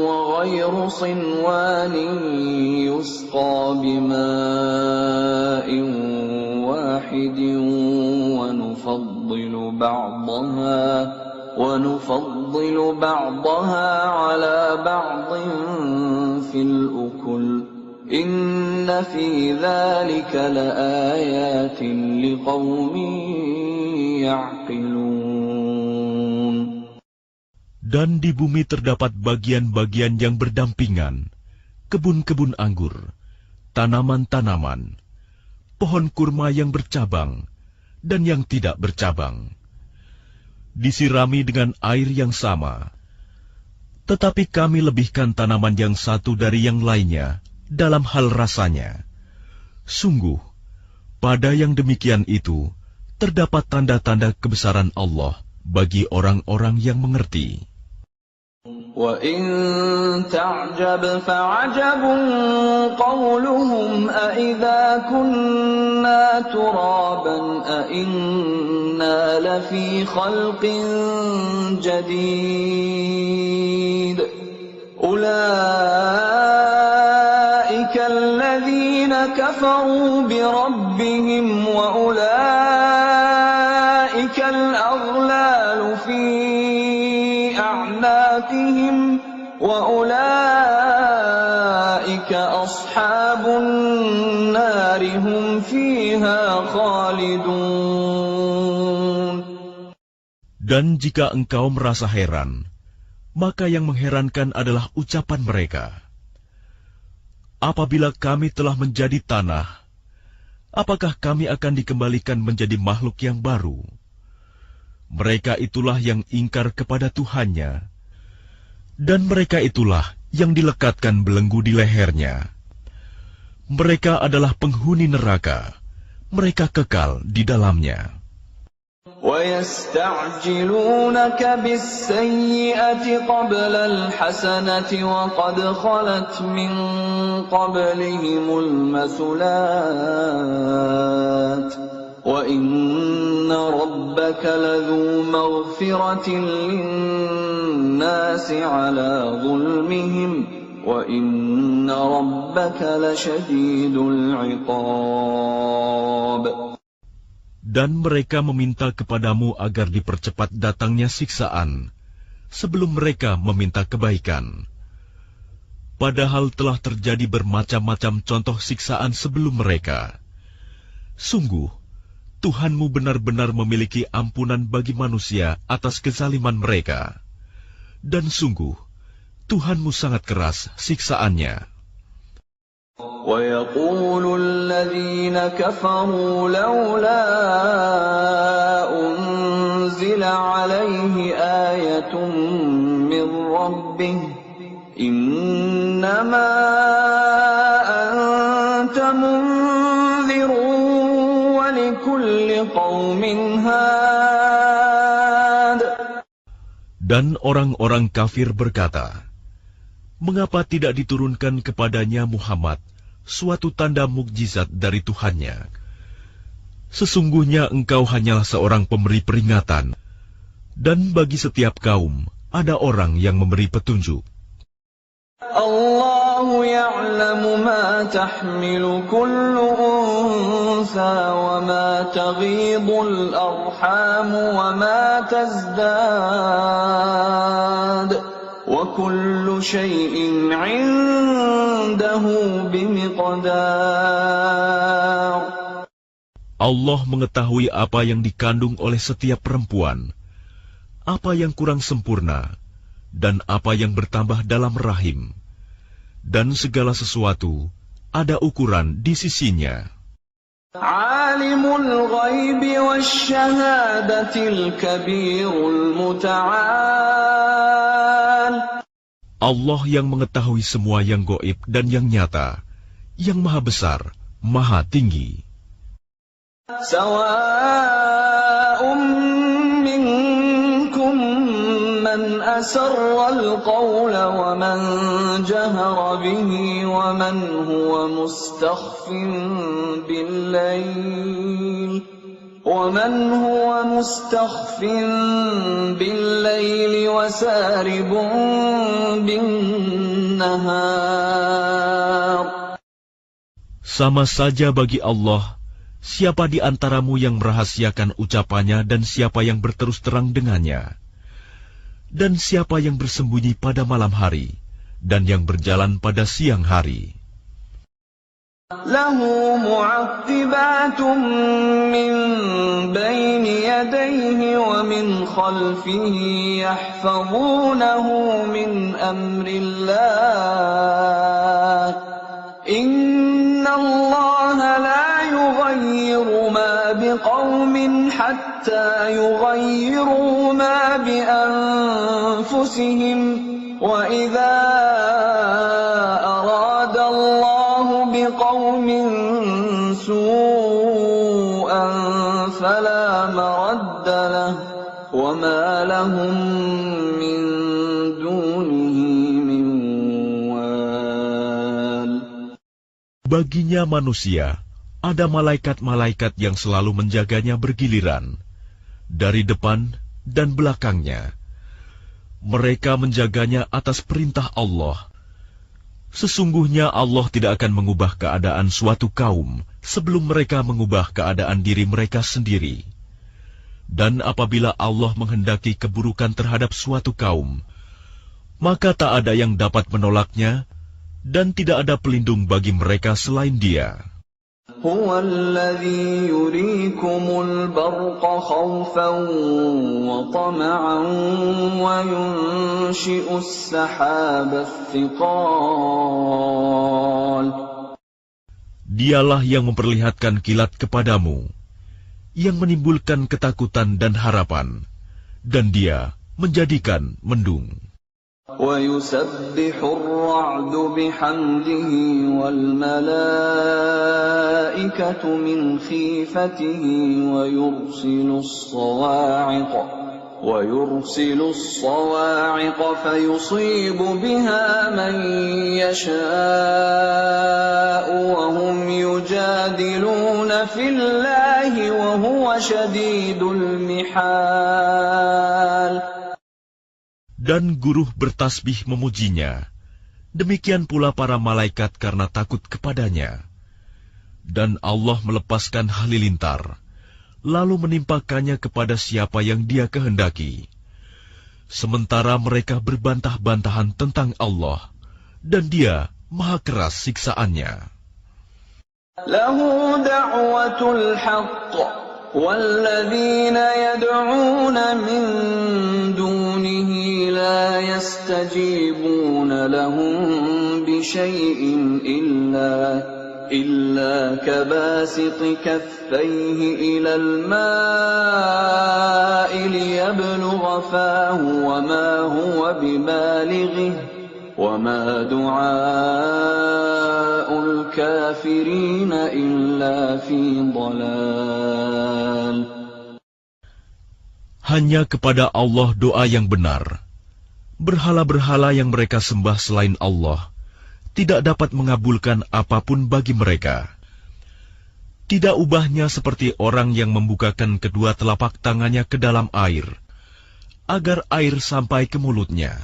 وَغَيْرُ صِنْوَانٍ يُسْقَى بِمَاءٍ واحد ونفضل بعضها على بعض في الأكل إن في ذلك لآيات لقوم يعقلون. Dan di bumi terdapat bagian-bagian yang berdampingan, kebun-kebun anggur, tanaman-tanaman, pohon kurma yang bercabang dan yang tidak bercabang, disirami dengan air yang sama. Tetapi kami lebihkan tanaman yang satu dari yang lainnya dalam hal rasanya. Sungguh, pada yang demikian itu terdapat tanda-tanda kebesaran Allah bagi orang-orang yang mengerti. وَإِن تَعْجَبْ فَعَجَبٌ قَوْلُهُمْ أَإِذَا كُنَّا تُرَابًا أَإِنَّا لَفِي خَلْقٍ جَدِيدٍ أُولَئِكَ الَّذِينَ كَفَرُوا بِرَبِّهِمْ وَأُولَئِكَ الْأَغْلَالُ فِي أَعْنَاقِهِمْ وَأُولَئِكَ فأولئك أصحاب النار هم فيها خالدون. Dan jika engkau merasa heran, maka yang mengherankan adalah ucapan mereka. Apabila kami telah menjadi tanah, apakah kami akan dikembalikan menjadi makhluk yang baru? Mereka itulah yang ingkar kepada Tuhannya, dan mereka itulah yang dilekatkan belenggu di lehernya. Mereka adalah penghuni neraka, mereka kekal di dalamnya. وَيَسْتَعْجِلُونَكَ بِالسَّيِّئَةِ قَبْلَ الْحَسَنَةِ وَقَدْ خَلَتْ مِنْ قَبْلِهِمُ الْمَثُلَاتُ وَإِنَّ رَبَّكَ لَذُو مَغْفِرَةٍ لِلنَّاسِ عَلَى ظُلْمِهِمْ وَإِنَّ رَبَّكَ لَشَدِيدُ الْعِقَابِ. Dan mereka meminta kepadamu agar dipercepat datangnya siksaan, sebelum mereka meminta kebaikan. Padahal telah terjadi bermacam-macam contoh siksaan sebelum mereka. Sungguh, Tuhanmu benar-benar memiliki ampunan bagi manusia atas kezaliman mereka. Dan sungguh, Tuhanmu sangat keras siksaannya. وَيَقُولُ الَّذِينَ كَفَرُوا لَوْلَا أُنْزِلَ عَلَيْهِ آيَةٌ مِّن رَّبِّهِ إِنَّمَا أَنْتَ مُنذِرٌ وَلِكُلِّ قَوْمٍ هَادٍ. Dan orang-orang kafir berkata, mengapa tidak diturunkan kepadanya Muhammad suatu tanda mukjizat dari Tuhannya? Sesungguhnya engkau hanyalah seorang pemberi peringatan, dan bagi setiap kaum ada orang yang memberi petunjuk. Allahu ya'lamu ma tahmilu kullu unsa wa ma taghidul arham wa ma tazdad. وَكُلُّ شَيْءٍ عِندَهُ بِمِقْدَارٍ. Allah mengetahui apa yang dikandung oleh setiap perempuan, apa yang kurang sempurna, dan apa yang bertambah dalam rahim. Dan segala sesuatu ada ukuran di sisinya. Alimul ghaibi wasyahadatil kabirul muta'al. Allah yang mengetahui semua yang gaib dan yang nyata, yang maha besar, maha tinggi. Sawa'un minkum man asarra al-qawla wa man jahara bihi wa man huwa mustakhfin bil-layl وَمَنْ هُوَ مُسْتَخْفٍ بِاللَّيْلِ وَسَارِبٌ بِالنَّهَارِ. Sama saja bagi Allah, siapa di antaramu yang merahasiakan ucapannya dan siapa yang berterus terang dengannya, dan siapa yang bersembunyi pada malam hari, dan yang berjalan pada siang hari. له معقبات من بين يديه ومن خلفه يحفظونه من أمر الله إن الله لا يغير ما بقوم حتى يغيروا ما بأنفسهم وإذا أراد الله بقوم سوءا فلا مرد له وما لهم من دونه من وال. Baginya manusia ada malaikat-malaikat yang selalu menjaganya bergiliran dari depan dan belakangnya. Mereka menjaganya atas perintah Allah. Sesungguhnya Allah tidak akan mengubah keadaan suatu kaum sebelum mereka mengubah keadaan diri mereka sendiri. Dan apabila Allah menghendaki keburukan terhadap suatu kaum, maka tak ada yang dapat menolaknya dan tidak ada pelindung bagi mereka selain Dia. هو الذي يريكم البرق خوفا وطمعا وينشئ السحاب الثقال. Dialah yang memperlihatkan kilat kepadamu, yang menimbulkan ketakutan dan harapan, dan Dia menjadikan mendung. وَيُسَبِّحُ الرَّعْدُ بِحَمْدِهِ وَالْمَلَائِكَةُ مِنْ خِيفَتِهِ وَيُرْسِلُ الصَّوَاعِقَ فَيُصِيبُ بِهَا مَنْ يَشَاءُ وَهُمْ يُجَادِلُونَ فِي اللَّهِ وَهُوَ شَدِيدُ الْمِحَالِ. Dan guruh bertasbih memujinya, demikian pula para malaikat karena takut kepadanya. Dan Allah melepaskan halilintar, lalu menimpakannya kepada siapa yang Dia kehendaki. Sementara mereka berbantah-bantahan tentang Allah, dan Dia maha keras siksaannya. Lahu da'watul haqq, walladzina yad'una min dunihi لا يستجيبون لهم بشيء إلا كباسط كفيه إلى الماء ليبلغ فاه وما هو ببالغه وما دعاء الكافرين إلا في ضلال. Hanya kepada Allah doa yang benar. Berhala-berhala yang mereka sembah selain Allah tidak dapat mengabulkan apapun bagi mereka. Tidak ubahnya seperti orang yang membukakan kedua telapak tangannya ke dalam air, agar air sampai ke mulutnya.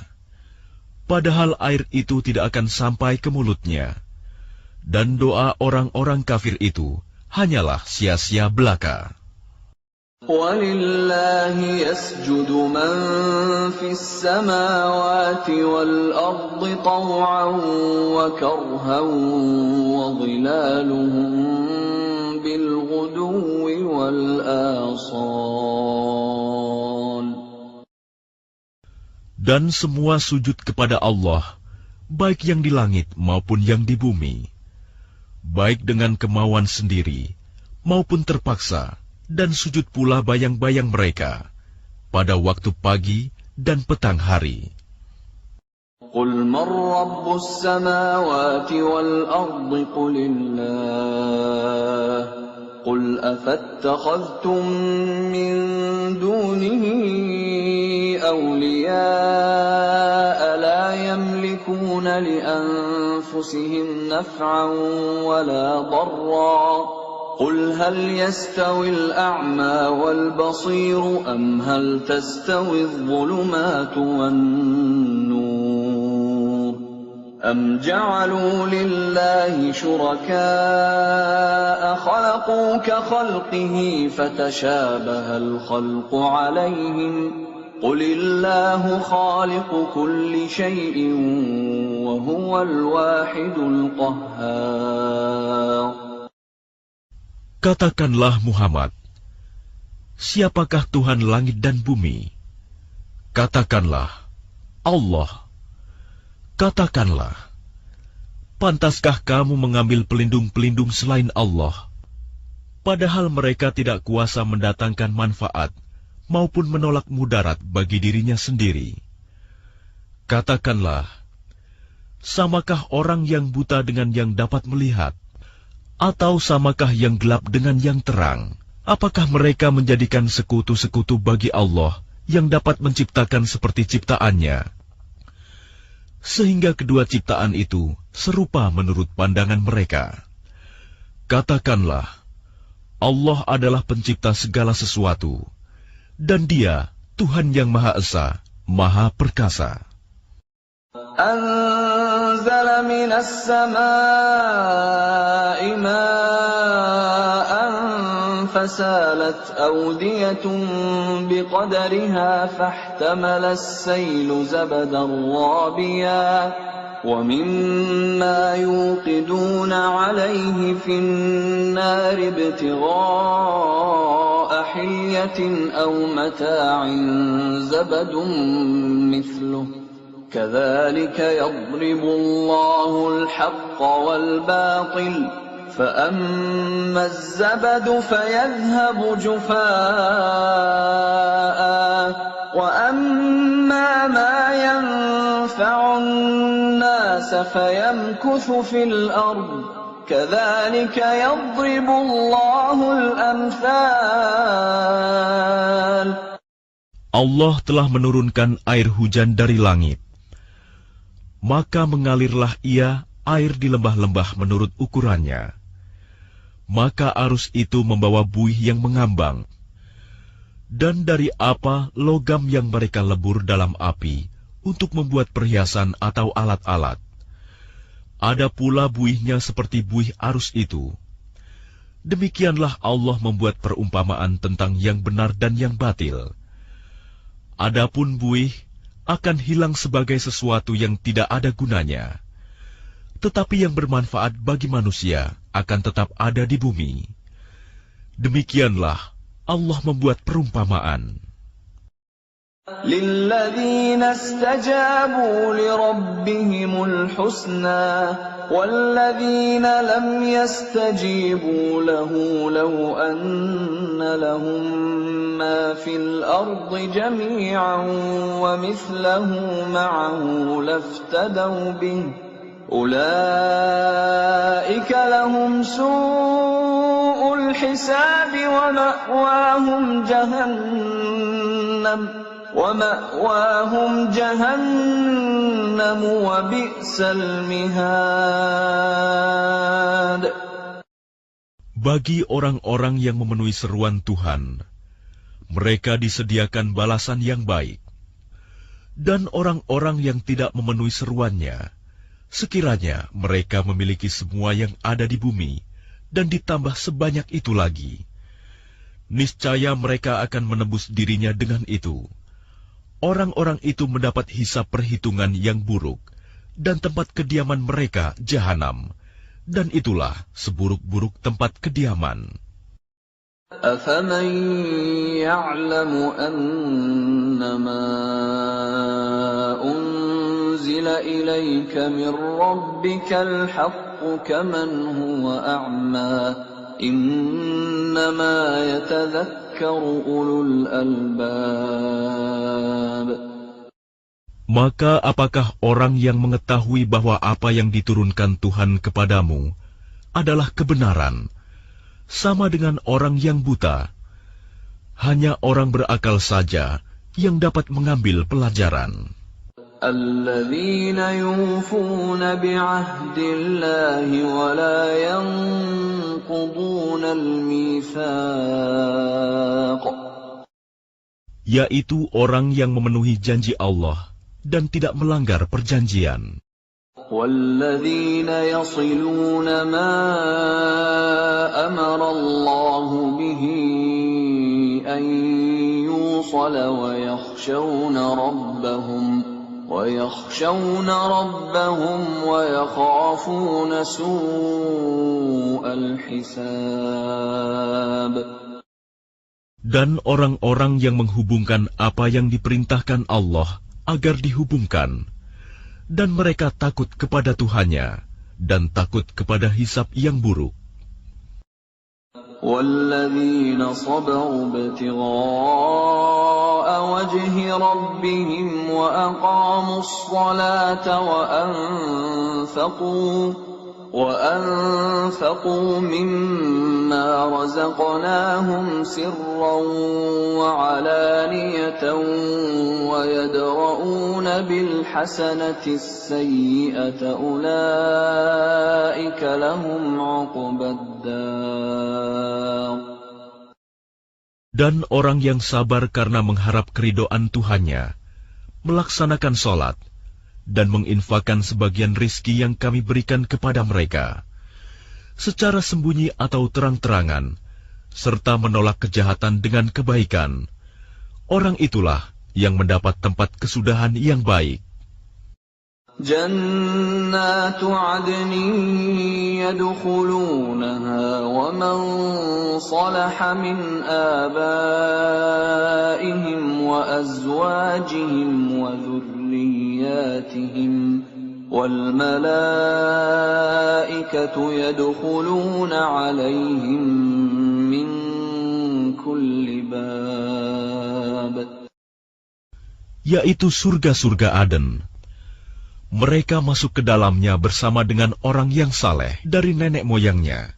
Padahal air itu tidak akan sampai ke mulutnya. Dan doa orang-orang kafir itu hanyalah sia-sia belaka. وَلِلَّهِ يَسْجُدُ مَن فِي السَّمَاوَاتِ وَالْأَرْضِ طَوْعًا وَكَرْهًا وَظِلَالُهُم بِالْغُدُوِّ وَالْآصَالِ. Dan semua sujud kepada Allah, baik yang di langit maupun yang di bumi, baik dengan kemauan sendiri maupun terpaksa, dan sujud pula bayang-bayang mereka pada waktu pagi dan petang hari. قُلْ مَنْ رَبُّ السَّمَاوَاتِ وَالْأَرْضِ قُلِ اللَّهُ قُلْ أَفَاتَّخَذْتُمْ مِنْ دُونِهِ أَوْلِيَاءَ لَا يَمْلِكُونَ لِأَنفُسِهِمْ نَفْعًا وَلَا ضَرًّا قُلْ هَلْ يَسْتَوِي الْأَعْمَى وَالْبَصِيرُ أَمْ هَلْ تَسْتَوِي الظُّلُمَاتُ وَالنُّورُ أَمْ جَعَلُوا لِلَّهِ شُرَكَاءَ خَلَقُوا كَخَلْقِهِ فَتَشَابَهَ الْخَلْقُ عَلَيْهِمْ قُلِ اللَّهُ خَالِقُ كُلِّ شَيْءٍ وَهُوَ الْوَاحِدُ الْقَهَّارُ. Katakanlah Muhammad, siapakah Tuhan langit dan bumi? Katakanlah, Allah. Katakanlah, pantaskah kamu mengambil pelindung-pelindung selain Allah? Padahal mereka tidak kuasa mendatangkan manfaat maupun menolak mudarat bagi dirinya sendiri. Katakanlah, samakah orang yang buta dengan yang dapat melihat? Atau samakah yang gelap dengan yang terang? Apakah mereka menjadikan sekutu-sekutu bagi Allah yang dapat menciptakan seperti ciptaannya? Sehingga kedua ciptaan itu serupa menurut pandangan mereka. Katakanlah, Allah adalah pencipta segala sesuatu, dan Dia Tuhan yang Maha Esa, Maha Perkasa. أنزل من السماء ماء فسالت أودية بقدرها فاحتمل السيل زبدا رابيا ومما يوقدون عليه في النار ابتغاء حلية أو متاع زبد مثله كذلك يضرب الله الحق والباطل فأما الزبد فيذهب جفاء وأما ما ينفع الناس فيمكث في الأرض كذلك يضرب الله الأمثال. Allah telah menurunkan air hujan dari langit. Maka mengalirlah ia air di lembah-lembah menurut ukurannya. Maka arus itu membawa buih yang mengambang. Dan dari apa logam yang mereka lebur dalam api untuk membuat perhiasan atau alat-alat. Ada pula buihnya seperti buih arus itu. Demikianlah Allah membuat perumpamaan tentang yang benar dan yang batil. Adapun buih akan hilang sebagai sesuatu yang tidak ada gunanya. Tetapi yang bermanfaat bagi manusia akan tetap ada di bumi. Demikianlah Allah membuat perumpamaan. لِلَّذِينَ اسْتَجَابُوا لِرَبِّهِمُ الْحُسْنَى وَالَّذِينَ لَمْ يَسْتَجِيبُوا لَهُ لَوْ أَنَّ لَهُم مَّا فِي الْأَرْضِ جَمِيعًا وَمِثْلَهُ مَعَهُ لَافْتَدَوْا بِهِ أُولَٰئِكَ لَهُمْ سُوءُ الْحِسَابِ وَمَأْوَاهُمْ جَهَنَّمُ وَبِئْسَ الْمِهَادُ. Bagi orang-orang yang memenuhi seruan Tuhan, mereka disediakan balasan yang baik. Dan orang-orang yang tidak memenuhi seruannya, sekiranya mereka memiliki semua yang ada di bumi, dan ditambah sebanyak itu lagi, niscaya mereka akan menebus dirinya dengan itu. Orang-orang itu mendapat hisab perhitungan yang buruk, dan tempat kediaman mereka jahanam, dan itulah seburuk-buruk tempat kediaman. أَفَمَن يَعْلَمُ أَنَّمَا أُنزِلَ إِلَيْكَ مِن رَّبِّكَ الْحَقُّ كَمَنْ هُوَ أَعْمَىٰ إِنَّمَا يَتَذَكَّرُ أُولُو الْأَلْبَابِ. Maka apakah orang yang mengetahui bahwa apa yang diturunkan Tuhan kepadamu adalah kebenaran, sama dengan orang yang buta? Hanya orang berakal saja yang dapat mengambil pelajaran. الَّذِينَ يُوفُونَ بِعَهْدِ اللَّهِ وَلَا يَنقُضُونَ الْمِيثَاقَ. Yaitu orang yang memenuhi janji Allah dan tidak melanggar perjanjian. وَالَّذِينَ يَصِلُونَ مَا أَمَرَ اللَّهُ بِهِ أَن يُوصَلَ وَيَخْشَوْنَ رَبَّهُمْ وَيَخَافُونَ سُوءَ الْحِسَابِ. Dan orang-orang yang menghubungkan apa yang diperintahkan Allah agar dihubungkan, dan mereka takut kepada Tuhannya, dan takut kepada hisab yang buruk. وَالَّذِينَ صَبَرُوا ابْتِغَاءَ وَجْهِ رَبِّهِمْ وَأَقَامُوا الصَّلَاةَ وَأَنفَقُوا مِمَّا رَزَقْنَاهُمْ سِرًّا وَعَلَانِيَةً وَيَدْرَءُونَ بِالْحَسَنَةِ السَّيِّئَةَ أُولَئِكَ لَهُمْ عُقْبَى الدَّارِ. Dan orang yang sabar karena mengharap keridhaan Tuhannya, melaksanakan sholat, dan menginfakkan sebagian rizki yang kami berikan kepada mereka, secara sembunyi atau terang-terangan, serta menolak kejahatan dengan kebaikan, orang itulah yang mendapat tempat kesudahan yang baik. جنات عدن يدخلونها ومن صلح من آبائهم وأزواجهم وذرياتهم والملائكة يدخلون عليهم من كل باب. Yaitu surga-surga Aden. Mereka masuk ke dalamnya bersama dengan orang yang saleh dari nenek moyangnya,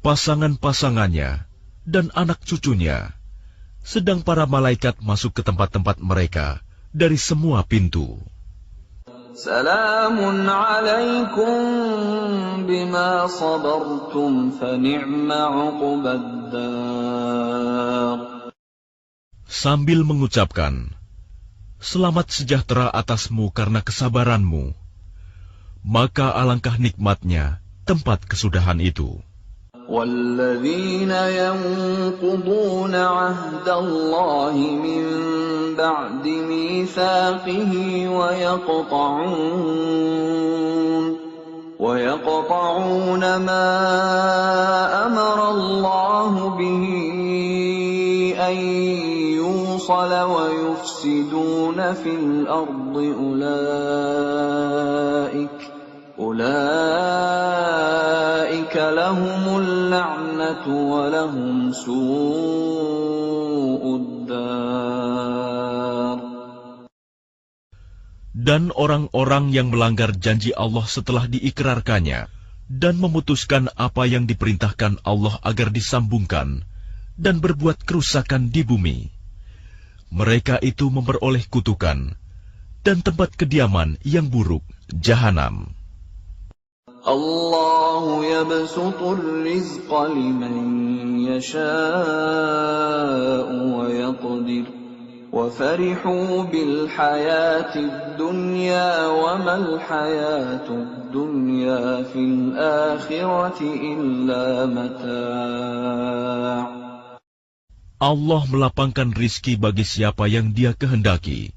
pasangan-pasangannya, dan anak cucunya, sedang para malaikat masuk ke tempat-tempat mereka dari semua pintu. Salamun alaikum bima sabartum fa ni'ma uqbaddar. Sambil mengucapkan, selamat sejahtera atasmu karena kesabaranmu, maka alangkah nikmatnya tempat kesudahan itu. وَالَّذِينَ يَنقُضُونَ عَهْدَ اللَّهِ مِن بَعْدِ مِيثَاقِهِ وَيَقْطَعُونَ مَا أَمَرَ اللَّهُ بِهِ أَن يُوصَلَ وَيُفْسِدُونَ فِي الْأَرْضِ أُولَئِكَ لَهُمُ اللَّعْنَةُ وَلَهُمْ سُوءُ الدَّارِ. Dan orang-orang yang melanggar janji Allah setelah diikrarkannya dan memutuskan apa yang diperintahkan Allah agar disambungkan dan berbuat kerusakan di bumi, mereka itu memperoleh kutukan dan tempat kediaman yang buruk, Jahanam. Allahu yabsutu ar-rizqa liman yasha'u wa yaqdir wa farihu bil hayatid dunya wa mal hayatud dunya fil akhirati illa mata'. Allah melapangkan rizki bagi siapa yang Dia kehendaki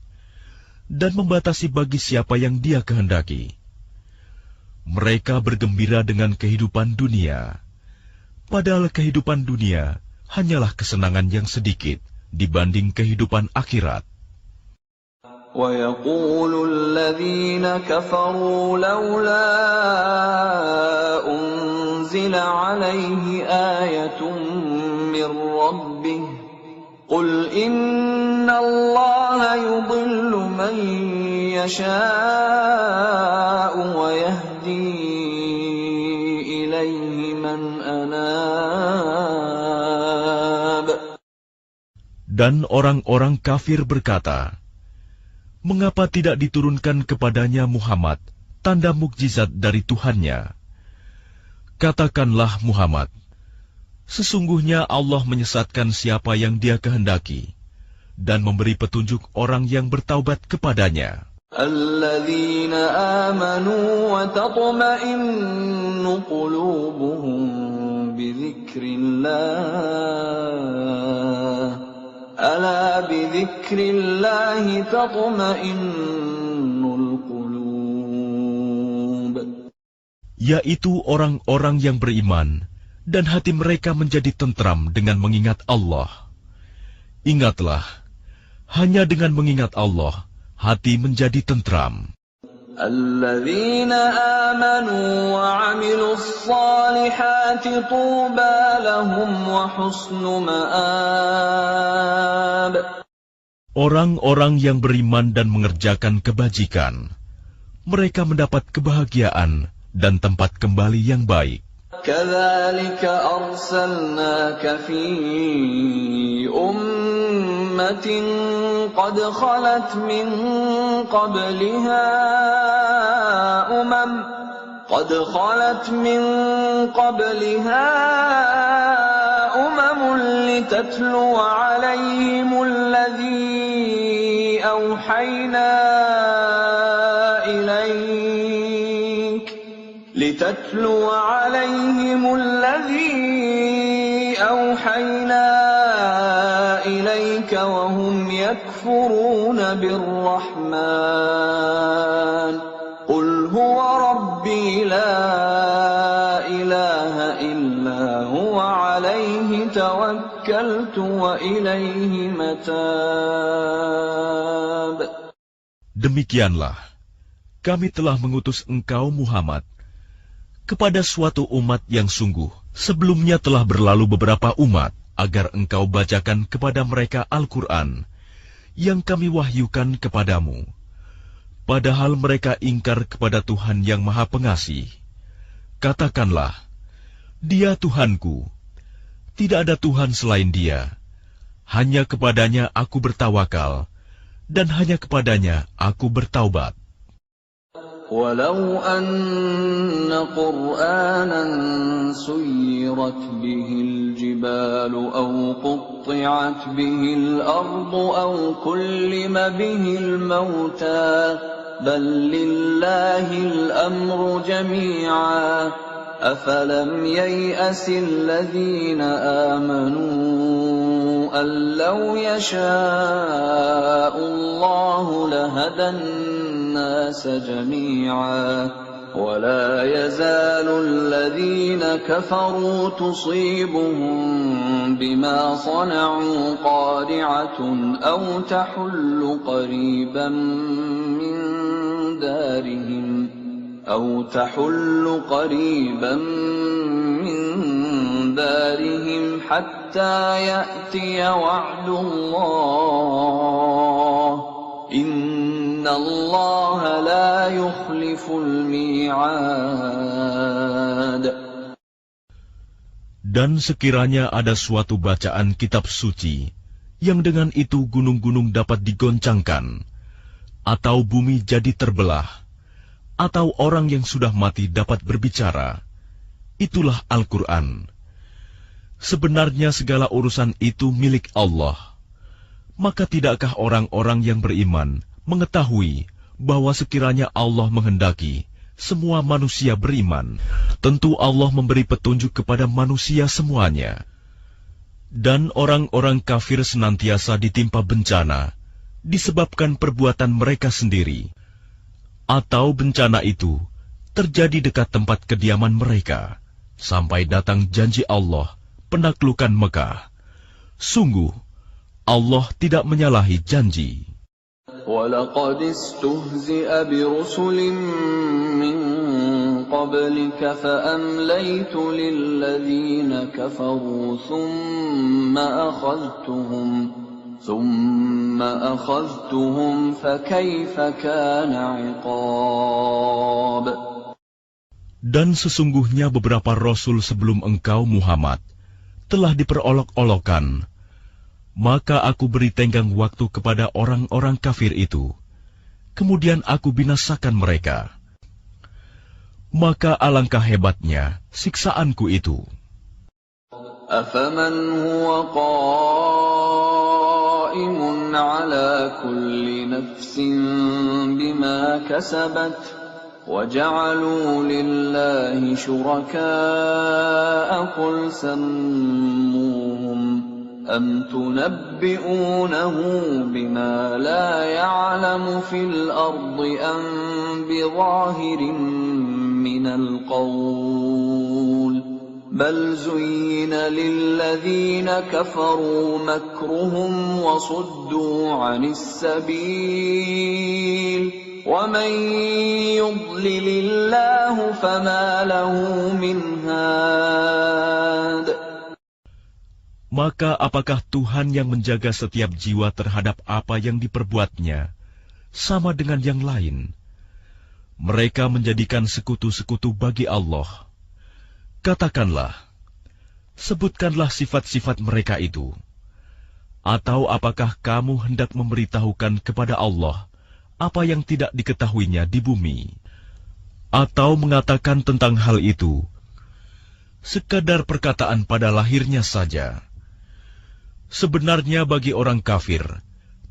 dan membatasi bagi siapa yang Dia kehendaki. Mereka bergembira dengan kehidupan dunia, padahal kehidupan dunia hanyalah kesenangan yang sedikit dibanding kehidupan akhirat. وَيَقُولُ الَّذِينَ كَفَرُوا لَوْلَا أُنزِلَ عَلَيْهِ آيَةٌ مِّن رَّبِّهِ قُلْ إِنَّ اللَّهَ يُضِلُّ مَن يَشَاءُ وَيَهْدِي إِلَيْهِ مَنْ أَنَابَ. Dan orang-orang kafir berkata, mengapa tidak diturunkan kepadanya Muhammad tanda mukjizat dari Tuhannya? Katakanlah Muhammad, sesungguhnya Allah menyesatkan siapa yang Dia kehendaki dan memberi petunjuk orang yang bertaubat kepadanya. الَّذِينَ آمَنُوا وَتَطْمَئِنُّ قُلُوبُهُم بِذِكْرِ اللَّهِ أَلَا بِذِكْرِ اللَّهِ تَطْمَئِنُّ الْقُلُوبُ. Yaitu orang-orang yang beriman dan hati mereka menjadi tentram dengan mengingat Allah. Ingatlah, hanya dengan mengingat Allah hati menjadi tentram. الَّذِينَ آمَنُوا وَعَمِلُوا الصَّالِحَاتِ طُوبَى لَهُمْ وَحُسْنُ مَآبٍ. Orang-orang yang beriman dan mengerjakan kebajikan, mereka mendapat kebahagiaan dan tempat kembali yang baik. كَذَلِكَ أَرْسَلْنَاكَ فِي أُمَّةٍ قَدْ خَلَتْ مِنْ قَبْلِهَا أُمَمٌ لِتَتْلُوَ عَلَيْهِمُ الَّذِي أَوْحَيْنَا إِلَيْكَ وَهُمْ يَكْفُرُونَ بِالرَّحْمَنِ توكلت وإليه متاب. Demikianlah, kami telah mengutus engkau Muhammad kepada suatu umat yang sungguh sebelumnya telah berlalu beberapa umat, agar engkau bacakan kepada mereka Al-Quran yang kami wahyukan kepadamu. Padahal mereka ingkar kepada Tuhan yang Maha Pengasih. Katakanlah, Dia Tuhanku, tidak ada Tuhan selain Dia. Hanya kepadanya aku bertawakal, dan hanya kepadanya aku bertaubat. Walau anna Qur'anan suyirat bihil jibalu aw qutti'at bihil ardu aw kullima bihil mauta bal lillahil amru jami'a afalam yay'asil ladhina amanu أن لو يشاء الله لهدى الناس جميعا ولا يزال الذين كفروا تصيبهم بما صنعوا قارعة أو تحل قريبا من دارهم حتى يأتي وعد الله إن الله لا يخلف الميعاد. Dan sekiranya ada suatu bacaan kitab suci yang dengan itu gunung-gunung dapat digoncangkan, atau bumi jadi terbelah, atau orang yang sudah mati dapat berbicara, itulah Al-Quran. Sebenarnya segala urusan itu milik Allah. Maka tidakkah orang-orang yang beriman mengetahui bahwa sekiranya Allah menghendaki semua manusia beriman, tentu Allah memberi petunjuk kepada manusia semuanya. Dan orang-orang kafir senantiasa ditimpa bencana disebabkan perbuatan mereka sendiri, atau bencana itu terjadi dekat tempat kediaman mereka, sampai datang janji Allah penaklukan Mekah. Sungguh, Allah tidak menyalahi janji. وَلَقَدِ اسْتُهْزِئَ بِرُسُلٍ مِّن قَبْلِكَ فَأَمْلَيْتُ لِلَّذِينَ كَفَرُوا ثُمَّ أَخَذْتُهُمْ فَكَيْفَ كَانَ عِقَابِ. Dan sesungguhnya beberapa rasul sebelum engkau Muhammad telah diperolok-olokkan, maka aku beri tenggang waktu kepada orang-orang kafir itu, kemudian aku binasakan mereka. Maka alangkah hebatnya siksaanku itu. أَفَمَنْ هُوَ قَائِمٌ عَلَى كُلِّ نَفْسٍ بِمَا كَسَبَتْ وَجَعَلُوا لِلَّهِ شُرَكَاءَ قُلْ سَمُّوهُمْ أَمْ تُنَبِّئُونَهُ بِمَا لَا يَعْلَمُ فِي الْأَرْضِ أَمْ بِظَاهِرٍ مِّنَ الْقَوْلِ بَلْ زُيِّنَ لِلَّذِينَ كَفَرُوا مَكْرُهُمْ وَصُدُّوا عَنِ السَّبِيلِ وَمَنْ يُضْلِلِ اللَّهُ فَمَا لَهُ مِنْ هَادٍ. Maka apakah Tuhan yang menjaga setiap jiwa terhadap apa yang diperbuatnya sama dengan yang lain? Mereka menjadikan sekutu-sekutu bagi Allah. Katakanlah, sebutkanlah sifat-sifat mereka itu. Atau apakah kamu hendak memberitahukan kepada Allah apa yang tidak diketahuinya di bumi? Atau mengatakan tentang hal itu sekadar perkataan pada lahirnya saja? Sebenarnya bagi orang kafir,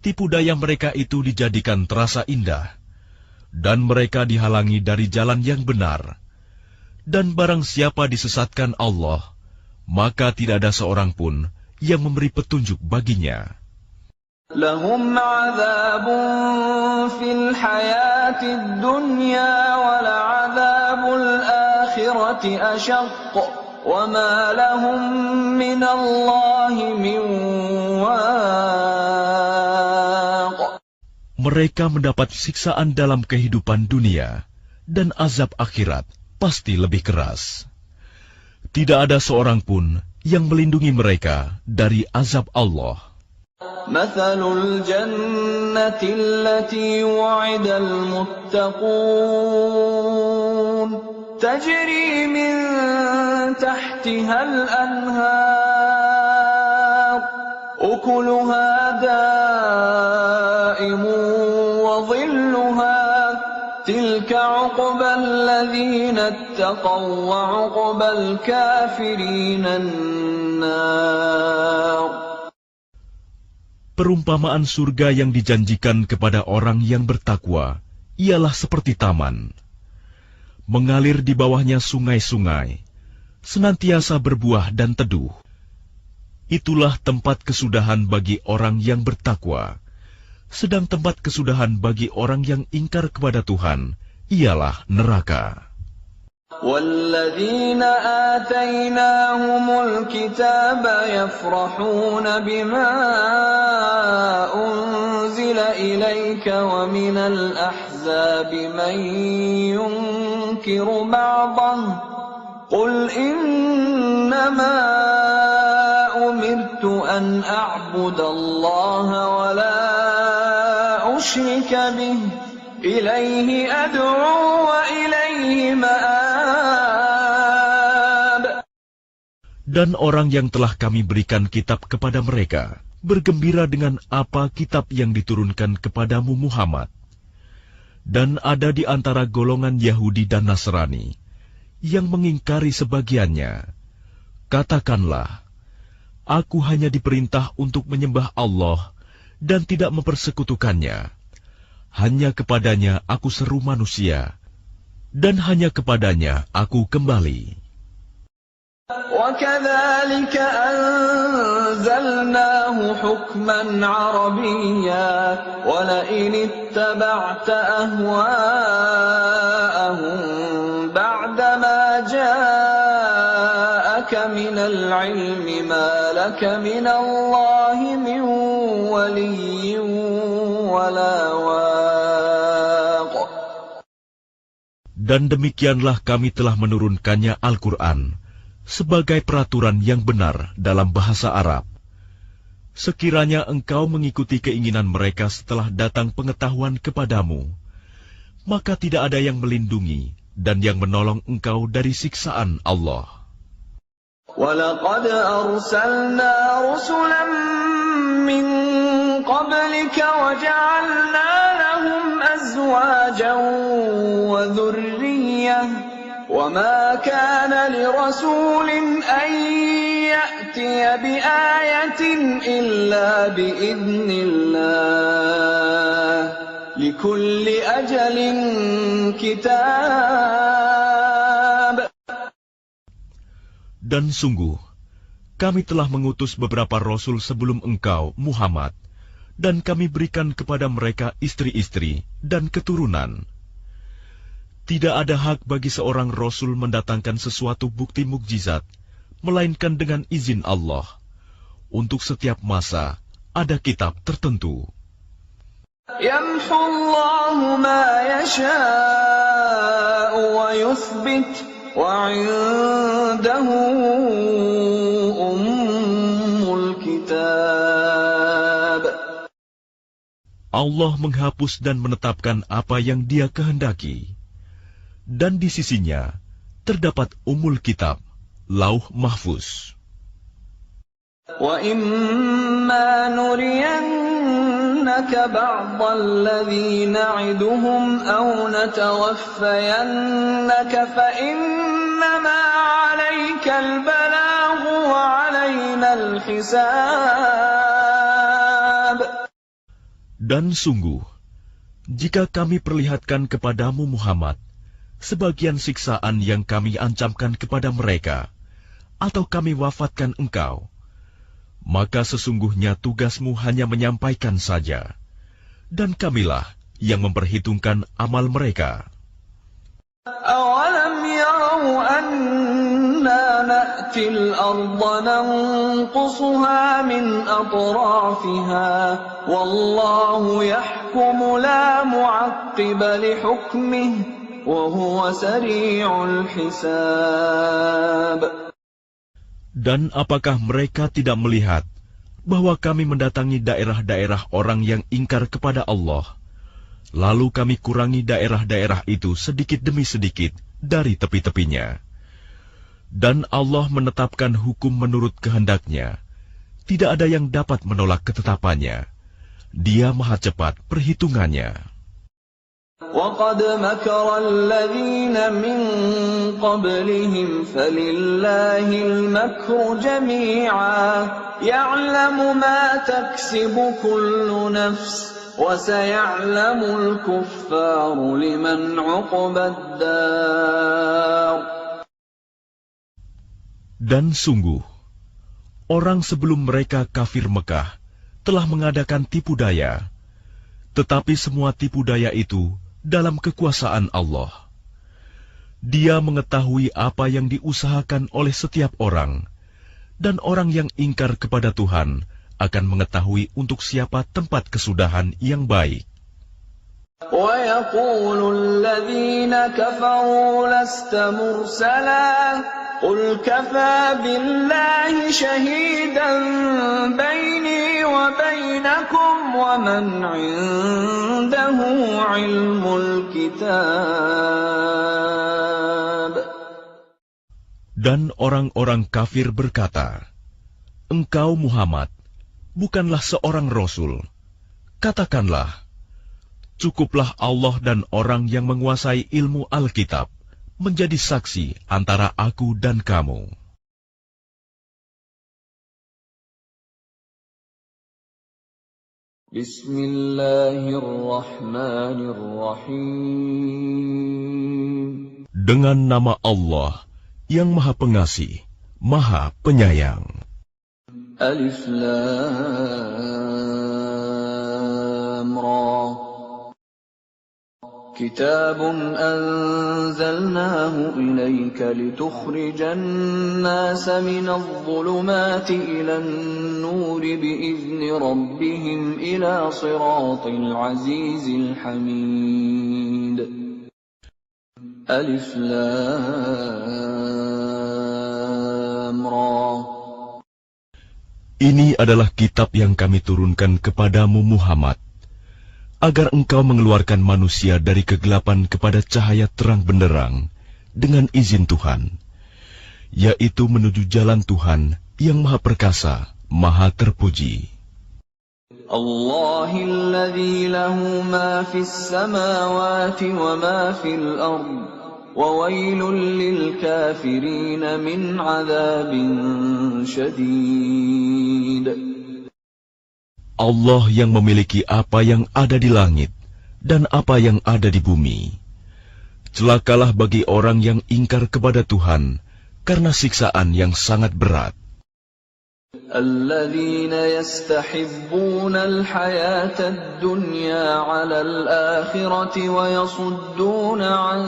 tipu daya mereka itu dijadikan terasa indah, dan mereka dihalangi dari jalan yang benar. Dan barang siapa disesatkan Allah, maka tidak ada seorang pun yang memberi petunjuk baginya. Lahum 'adzabun fil hayatid dunya wa 'adzabul akhirati ashaq وَمَا لَهُم مِّنَ اللَّهِ مِن وَاقٍ. Mereka mendapat siksaan dalam kehidupan dunia, dan azab akhirat pasti lebih keras. Tidak ada seorang pun yang melindungi mereka dari azab Allah. مَثَلُ الْجَنَّةِ الَّتِي وُعِدَ الْمُتَّقُونَ تَجْرِي مِن تَحْتِهَا الْأَنْهَارُ أُكُلُهَا دَائِمٌ وَظِلُّهَا تِلْكَ عُقْبَى الَّذِينَ اتَّقَوْا وَّعُقْبَى الْكَافِرِينَ النَّارُ. Perumpamaan surga yang dijanjikan kepada orang yang bertakwa ialah seperti taman. Mengalir di bawahnya sungai-sungai, senantiasa berbuah dan teduh. Itulah tempat kesudahan bagi orang yang bertakwa. Sedang tempat kesudahan bagi orang yang ingkar kepada Tuhan ialah neraka. وَالَّذِينَ آتَيْنَاهُمُ الْكِتَابَ يَفْرَحُونَ بِمَا أُنزِلَ إِلَيْكَ وَمِنَ الْأَحْزَابِ مَن يُنكِرُ بَعْضَهُ قُلْ إِنَّمَا أُمِرْتُ أَنْ أَعْبُدَ اللَّهَ وَلَا أُشْرِكَ بِهِ إِلَيْهِ أَدْعُو وَإِلَيْهِ مَآبِ. Dan orang yang telah kami berikan kitab kepada mereka bergembira dengan apa kitab yang diturunkan kepadamu Muhammad. Dan ada di antara golongan Yahudi dan Nasrani yang mengingkari sebagiannya. Katakanlah, aku hanya diperintah untuk menyembah Allah dan tidak mempersekutukannya. Hanya kepadanya aku seru manusia, dan hanya kepadanya aku kembali. وَكَذَلِكَ أَنزَلْنَاهُ حُكْمًا عَرَبِيًّا وَلَئِنِ اتَّبَعْتَ أَهْوَاءَهُم بَعْدَمَا جَاءَكَ مِنَ الْعِلْمِ مَا لَكَ مِنَ اللَّهِ مِن وَلِيٍّ وَلَا وَاقٍ. Dan demikianlah kami telah menurunkannya Al-Quran sebagai peraturan yang benar dalam bahasa Arab. Sekiranya engkau mengikuti keinginan mereka setelah datang pengetahuan kepadamu, maka tidak ada yang melindungi dan yang menolong engkau dari siksaan Allah. وَلَقَدْ أَرْسَلْنَا رُسُلًا مِّن قَبْلِكَ وَجَعَلْنَا لَهُمْ أَزْوَاجًا وَذُرِّيَّةً وَمَا كَانَ لِرَسُولٍ أَن يَأْتِيَ بِآيَةٍ إِلَّا بِإِذْنِ اللَّهِ لِكُلِّ أَجَلٍ كِتَابٌ. Dan sungguh, kami telah mengutus beberapa rasul sebelum engkau, Muhammad, dan kami berikan kepada mereka istri-istri dan keturunan. Tidak ada hak bagi seorang rasul mendatangkan sesuatu bukti mukjizat, melainkan dengan izin Allah. Untuk setiap masa, ada kitab tertentu. يَمْحُو اللَّهُ مَا يَشَاءُ وَيُثْبِتُ وَعِندَهُ أُمُّ الْكِتَابِ. Allah menghapus dan menetapkan apa yang Dia kehendaki. Dan di sisinya terdapat Ummul Kitab, Lauh Mahfuz. وَإِمَّا نُرِيَنَّكَ بَعْضَ الَّذِي نَعِدُهُمْ أَوْ نَتَوَفَّيَنَّكَ فَإِنَّمَا عَلَيْكَ الْبَلَاغُ وَعَلَيْنَا الْحِسَابُ. Dan sungguh, jika kami perlihatkan kepadamu Muhammad sebagian siksaan yang kami ancamkan kepada mereka, atau kami wafatkan engkau, maka sesungguhnya tugasmu hanya menyampaikan saja, dan kamilah yang memperhitungkan amal mereka. أَوَلَمْ يَرَوْا أَنَّا نأتي الأرض ننقصها من أطرافها والله يحكم لا معقب لحكمه وهو سريع الحساب. Dan apakah mereka tidak melihat bahwa kami mendatangi daerah-daerah orang yang ingkar kepada Allah, lalu kami kurangi daerah-daerah itu sedikit demi sedikit dari tepi-tepinya. Dan Allah menetapkan hukum menurut kehendaknya. Tidak ada yang dapat menolak ketetapannya. Dia maha cepat perhitungannya. وَقَدْ مَكَرَ الَّذِينَ مِنْ قَبْلِهِمْ فَلِلَّهِ الْمَكْرُ جَمِيعًا يَعْلَمُ مَا تَكْسِبُ كُلُّ نَفْسٍ وَسَيَعْلَمُ الْكُفَّارُ لِمَنْ عُقْبَى الدَّارِ. Dan sungguh, orang sebelum mereka kafir Mekah telah mengadakan tipu daya, tetapi semua tipu daya itu dalam kekuasaan Allah. Dia mengetahui apa yang diusahakan oleh setiap orang, dan orang yang ingkar kepada Tuhan akan mengetahui untuk siapa tempat kesudahan yang baik. وَيَقُولُ الَّذِينَ كَفَرُوا لَسْتَ مُرْسَلًا قُلْ كَفَى بِاللَّهِ شَهِيدًا بَيْنِي وَبَيْنَكُمْ وَمَنْ عِندَهُ عِلْمُ الْكِتَابِ. Dan orang-orang kafir berkata, "Engkau Muhammad bukanlah seorang rasul." Katakanlah, cukuplah Allah dan orang yang menguasai ilmu Alkitab menjadi saksi antara aku dan kamu. Bismillahirrahmanirrahim. Dengan nama Allah yang Maha Pengasih, Maha Penyayang. Alif Lam Ra. كتاب أنزلناه إليك لتخرج الناس من الظلمات إلى النور بإذن ربهم إلى صراط العزيز الحميد. ألف لام را. Ini adalah kitab yang kami turunkan kepadamu Muhammad, agar engkau mengeluarkan manusia dari kegelapan kepada cahaya terang benderang dengan izin Tuhan, yaitu menuju jalan Tuhan yang Maha Perkasa, Maha Terpuji. Allahilladzi lahu ma fis samawati wa ma fil ard wa wailul lil kafirin min adzabin syadid. Allah yang memiliki apa yang ada di langit dan apa yang ada di bumi. Celakalah bagi orang yang ingkar kepada Tuhan karena siksaan yang sangat berat. Alladzina yastahibbuna al-hayata ad-dunya 'ala al-akhirati wa yasudduna 'an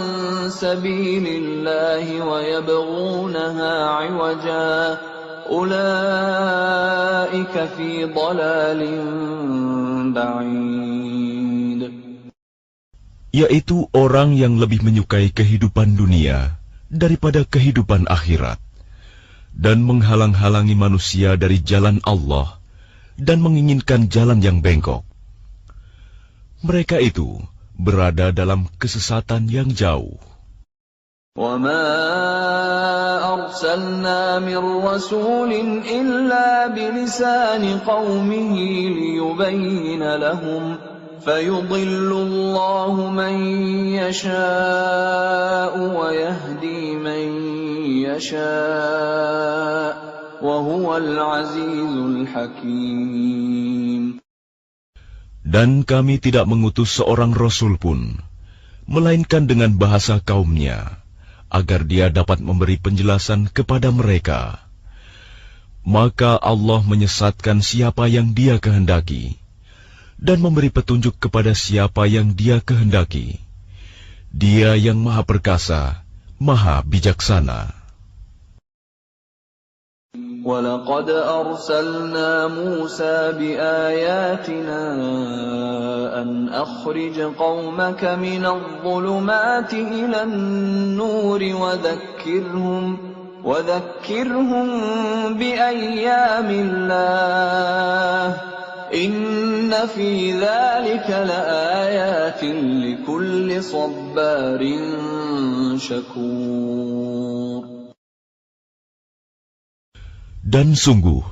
sabilillahi wa yabghunaha 'iwaja. Ulaika fi dhalalin ba'id. Yaitu orang yang lebih menyukai kehidupan dunia daripada kehidupan akhirat, dan menghalang-halangi manusia dari jalan Allah dan menginginkan jalan yang bengkok. Mereka itu berada dalam kesesatan yang jauh. وَمَا أَرْسَلْنَا مِنْ رَسُولٍ إِلَّا بِلِسَانِ قَوْمِهِ لِيُبَيِّنَ لَهُمْ فَيُضِلُّ اللَّهُ مَنْ يَشَاءُ وَيَهْدِي مَنْ يَشَاءُ وَهُوَ الْعَزِيزُ الْحَكِيمُ. Dan kami tidak mengutus seorang rasul pun, melainkan dengan bahasa kaumnya, agar dia dapat memberi penjelasan kepada mereka. Maka Allah menyesatkan siapa yang Dia kehendaki, dan memberi petunjuk kepada siapa yang Dia kehendaki. Dia yang Maha Perkasa, Maha Bijaksana. وَلَقَدْ أَرْسَلْنَا مُوسَى بِآيَاتِنَا أَنْ أَخْرِجْ قَوْمَكَ مِنَ الظُّلُمَاتِ إِلَى النُّورِ وَذَكِّرْهُمْ بِأَيَّامِ اللَّهِ إِنَّ فِي ذَلِكَ لَآيَاتٍ لِكُلِّ صَبَّارٍ شَكُورٍ. Dan sungguh,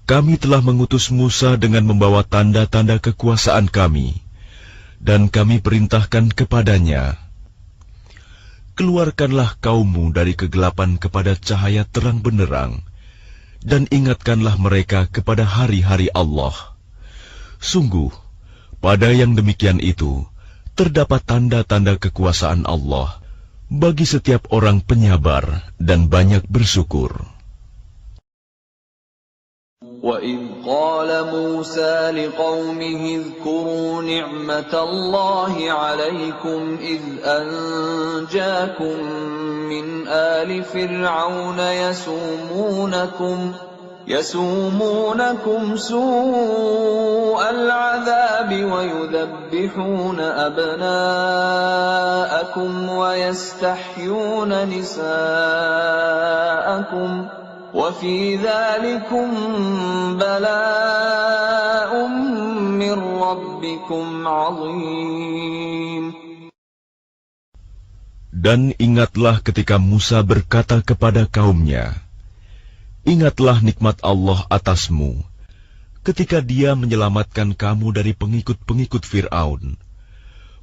kami telah mengutus Musa dengan membawa tanda-tanda kekuasaan kami, dan kami perintahkan kepadanya, keluarkanlah kaummu dari kegelapan kepada cahaya terang benderang, dan ingatkanlah mereka kepada hari-hari Allah. Sungguh, pada yang demikian itu, terdapat tanda-tanda kekuasaan Allah bagi setiap orang penyabar dan banyak bersyukur. وَإِذْ قَالَ مُوسَى لِقَوْمِهِ اذْكُرُوا نِعْمَةَ اللَّهِ عَلَيْكُمْ إِذْ أَنْجَاكُمْ مِنْ آلِ فِرْعَوْنَ يَسُومُونَكُمْ سُوءَ الْعَذَابِ وَيُذَبِّحُونَ أَبْنَاءَكُمْ وَيَسْتَحْيُونَ نِسَاءَكُمْ وَفِي ذَلِكُمْ بَلَاءٌ مِّن رَّبِّكُمْ عَظِيمٌ. Dan ingatlah ketika Musa berkata kepada kaumnya, ingatlah nikmat Allah atasmu, ketika Dia menyelamatkan kamu dari pengikut-pengikut Fir'aun.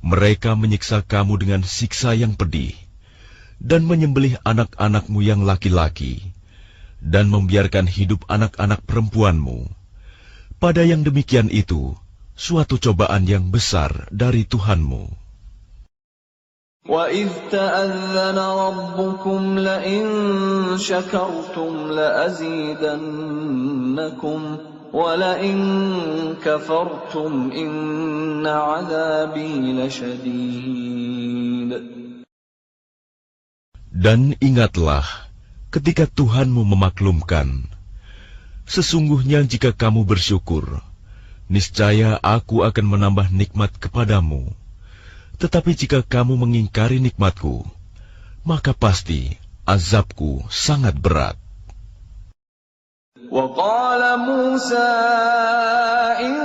Mereka menyiksa kamu dengan siksa yang pedih, dan menyembelih anak-anakmu yang laki-laki, dan membiarkan hidup anak-anak perempuanmu. Pada yang demikian itu, suatu cobaan yang besar dari Tuhanmu. وَإِذْ تَأَذَّنَ رَبُّكُمْ لَئِن شَكَرْتُمْ لَأَزِيدَنَّكُمْ وَلَئِن كَفَرْتُمْ إِنَّ عَذَابِي لَشَدِيدٌ. Dan ingatlah ketika Tuhanmu memaklumkan, sesungguhnya jika kamu bersyukur, niscaya Aku akan menambah nikmat kepadamu. Tetapi jika kamu mengingkari nikmatku, maka pasti azabku sangat berat. وَقَالَ مُوسَى إِن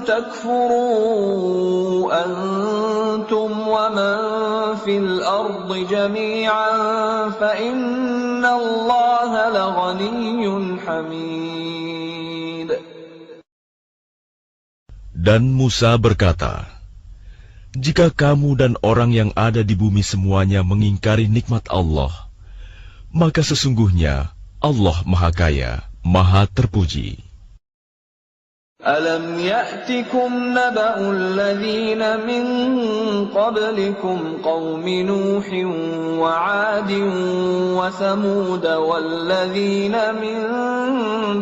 تَكْفُرُوا أَنْتُمْ وَمَنْ فِي الْأَرْضِ جَمِيعًا فَإِنَّ اللَّهَ لَغَنِيٌّ حَمِيدٌ. Dan Musa berkata, jika kamu dan orang yang ada di bumi semuanya mengingkari nikmat Allah, maka sesungguhnya Allah Maha Kaya, Maha Terpuji. أَلَمْ يَأْتِكُمْ نَبَأُ الَّذِينَ مِنْ قَبْلِكُمْ قَوْمِ نُوحٍ وَعَادٍ وَثَمُودَ وَالَّذِينَ مِنْ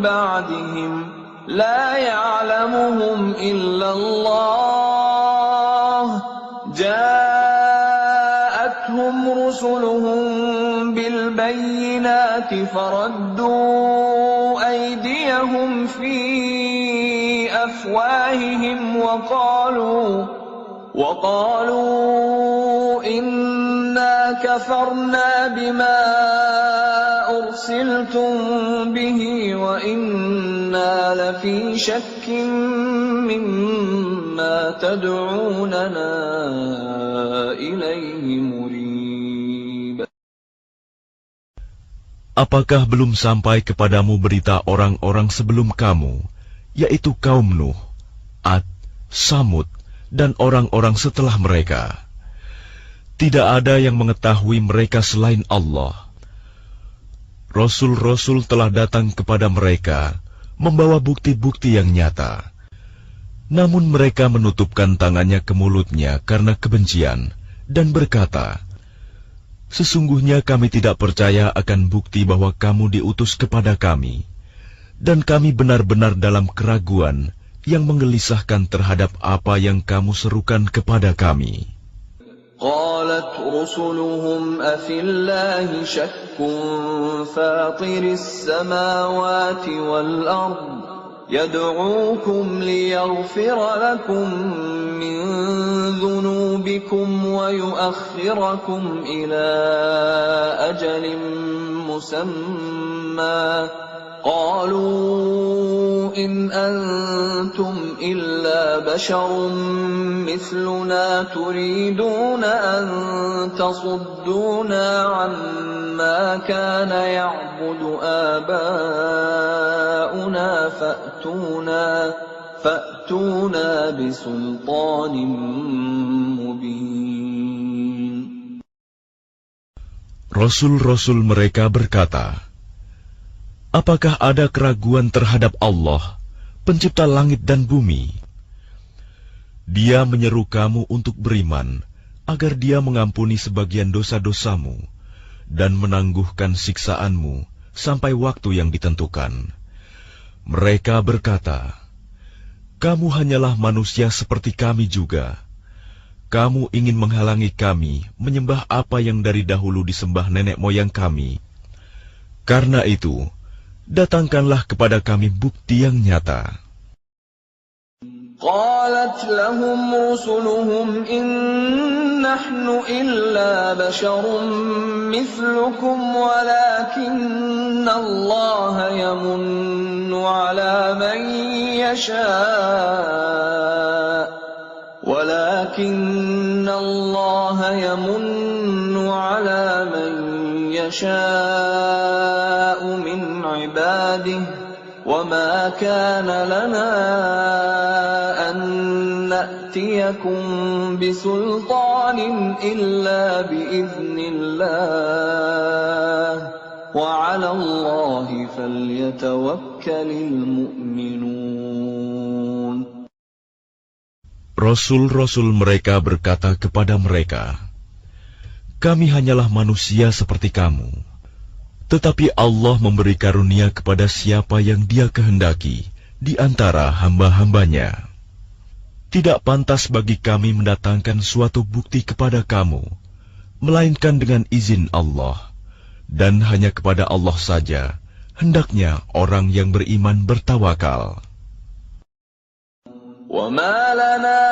بَعْدِهِمْ لَا يَعْلَمُهُمْ إِلَّا اللَّهُ جَاءَتْهُمْ رُسُلُهُم بِالْبَيِّنَاتِ فَرَدُّوا أَيْدِيَهُمْ فِي أَفْوَاهِهِمْ وَقَالُوا إِنَّا كَفَرْنَا بِمَا أُرْسِلْتُمْ بِهِ وَإِنَّا لَفِي شَكٍّ مِّمَّا تَدْعُونَنَا إِلَيْهِ مُرِيبٍ. Apakah belum sampai kepadamu berita orang-orang sebelum kamu, yaitu kaum Nuh, Ad, Samud, dan orang-orang setelah mereka? Tidak ada yang mengetahui mereka selain Allah. Rasul-rasul telah datang kepada mereka, membawa bukti-bukti yang nyata. Namun mereka menutupkan tangannya ke mulutnya karena kebencian, dan berkata, sesungguhnya kami tidak percaya akan bukti bahwa kamu diutus kepada kami, dan kami benar-benar dalam keraguan yang menggelisahkan terhadap apa yang kamu serukan kepada kami. قالت رسلهم أفي الله شك فاطر السماوات والأرض يدعوكم ليغفر لكم من ذنوبكم ويؤخركم إلى أجل مسمى قالوا إن أنتم إلا بشر مثلنا تريدون أن تصدونا عما كان يعبد آباؤنا فأتونا بسلطان مبين. Rasul-rasul mereka berkata, apakah ada keraguan terhadap Allah, pencipta langit dan bumi? Dia menyeru kamu untuk beriman, agar Dia mengampuni sebagian dosa-dosamu dan menangguhkan siksaanmu sampai waktu yang ditentukan. Mereka berkata, kamu hanyalah manusia seperti kami juga. Kamu ingin menghalangi kami menyembah apa yang dari dahulu disembah nenek moyang kami. Karena itu, datangkanlah kepada kami bukti yang nyata. قالت لهم رسلهم إن نحن إلا بشر مثلكم ولكن الله يمن على من يشاء من عباده وما كان لنا أن نأتيكم بسلطان إلا بإذن الله وعلى الله فليتوكل المؤمنون. Rasul-rasul mereka berkata kepada mereka, kami hanyalah manusia seperti kamu. Tetapi Allah memberi karunia kepada siapa yang Dia kehendaki di antara hamba-hambanya. Tidak pantas bagi kami mendatangkan suatu bukti kepada kamu, melainkan dengan izin Allah, dan hanya kepada Allah saja hendaknya orang yang beriman bertawakal. وَمَا لَنَا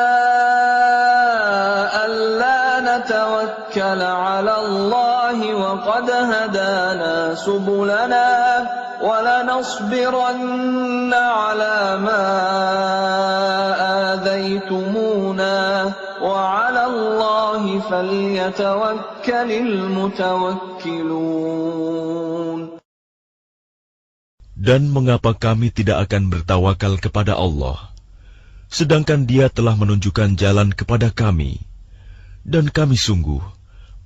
أَلَّا نَتَوَكَّلَ عَلَى اللَّهِ وَقَدْ هَدَانَا سُبُلَنَا وَلَنَصْبِرَنَّ عَلَى مَا آذَيْتُمُونَا وَعَلَى اللَّهِ فَلْيَتَوَكَّلِ الْمُتَوَكِّلُونَ. Dan mengapa kami tidak akan bertawakal kepada Allah, sedangkan Dia telah menunjukkan jalan kepada kami, dan kami sungguh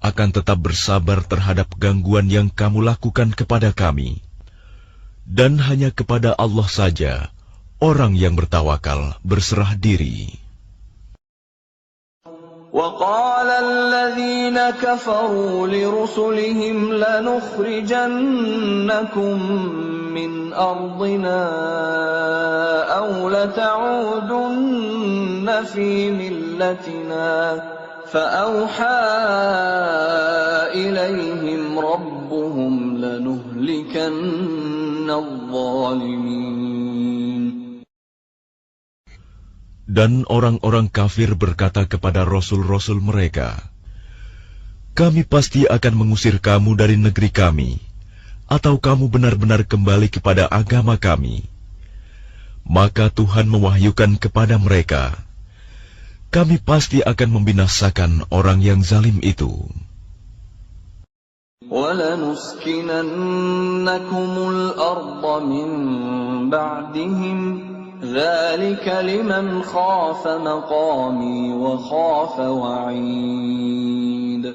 akan tetap bersabar terhadap gangguan yang kamu lakukan kepada kami. Dan hanya kepada Allah saja orang yang bertawakal berserah diri. وَقَالَ الَّذِينَ كَفَرُوا لِرُسُلِهِمْ لَنُخْرِجَنَّكُمْ مِنْ أَرْضِنَا أَوْ لَتَعُودُنَّ فِي مِلَّتِنَا فَأَوْحَى إِلَيْهِمْ رَبُّهُمْ لَنُهْلِكَنَّ الظَّالِمِينَ. Dan orang-orang kafir berkata kepada rasul-rasul mereka, kami pasti akan mengusir kamu dari negeri kami, atau kamu benar-benar kembali kepada agama kami. Maka Tuhan mewahyukan kepada mereka, kami pasti akan membinasakan orang yang zalim itu. وَلَنُسْكِنَنَّكُمُ الْأَرْضَ مِنْ بَعْدِهِمْ ذَلِكَ لِمَنْ خَافَ مَقَامِي وَخَافَ وَعِيدِ.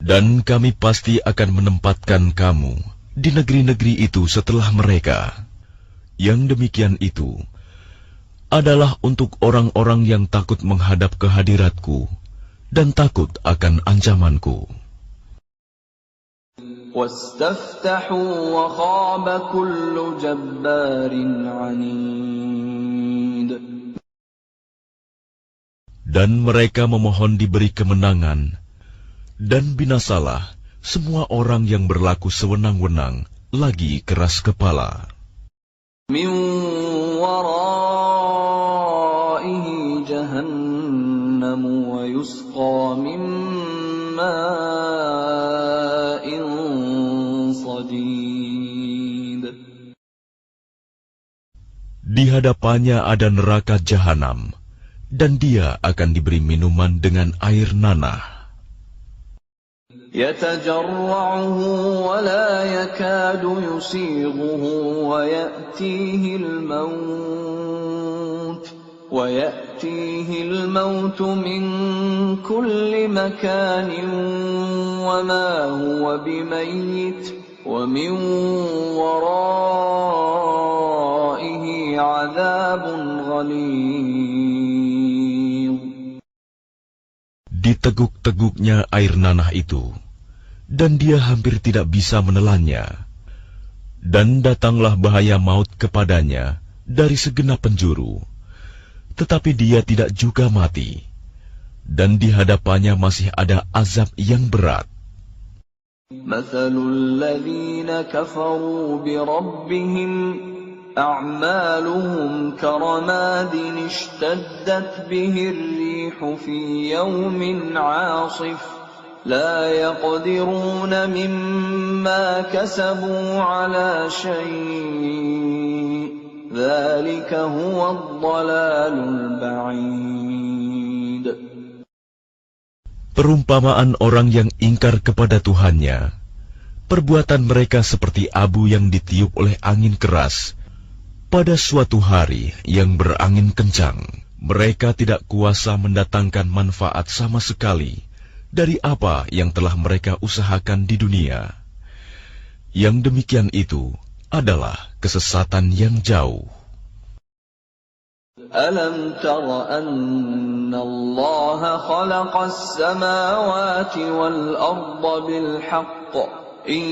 Dan kami pasti akan menempatkan kamu di negeri-negeri itu setelah mereka. Yang demikian itu adalah untuk orang-orang yang takut menghadap kehadiratku dan takut akan ancamanku. وَاسْتَفْتَحُوا وَخَابَ كُلُّ جَبَّارٍ عَنِيدٍ. Dan mereka memohon diberi kemenangan, dan binasalah semua orang yang berlaku sewenang-wenang lagi keras kepala. Min waraihi jahannam wa yusqa min ma'in sadid. Di hadapannya ada neraka jahanam, dan dia akan diberi minuman dengan air nanah. يتجرعه ولا يكاد يسيغه ويأتيه الموت من كل مكان وما هو بميت ومن ورائه عذاب غليظ. Diteguk-teguknya air nanah itu, dan dia hampir tidak bisa menelannya. Dan datanglah bahaya maut kepadanya dari segenap penjuru, tetapi dia tidak juga mati. Dan di hadapannya masih ada azab yang berat. مثل الذين كفروا بربهم أعمالهم كرماد اشتدت به الريح في يوم عاصف لا يقدرون مما كسبوا على شيء ذلك هو الضلال البعيد. Perumpamaan orang yang ingkar kepada Tuhannya, perbuatan mereka seperti abu yang ditiup oleh angin keras pada suatu hari yang berangin kencang. Mereka tidak kuasa mendatangkan manfaat sama sekali dari apa yang telah mereka usahakan di dunia. Yang demikian itu adalah kesesatan yang jauh. ألم تر أن الله خلق السماوات والأرض بالحق إن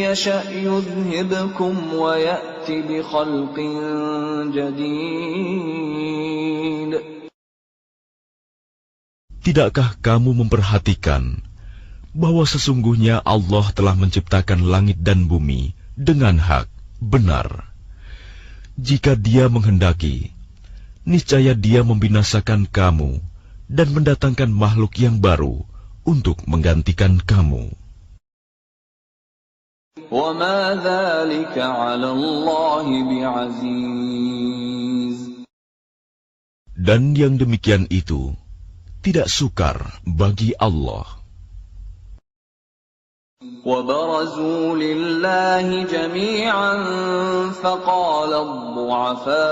يشأ يذهبكم ويأت بخلق جديد. Tidakkah kamu memperhatikan bahwa sesungguhnya Allah telah menciptakan langit dan bumi dengan hak, benar? Jika Dia menghendaki, niscaya Dia membinasakan kamu dan mendatangkan makhluk yang baru untuk menggantikan kamu. وَمَا ذَلِكَ عَلَى اللَّهِ بِعَزِيزٍ. Dan yang demikian itu tidak sukar bagi Allah. وَبَرَزُوا لِلَّهِ جَمِيعًا فَقَالَ الضُّعَفَاءُ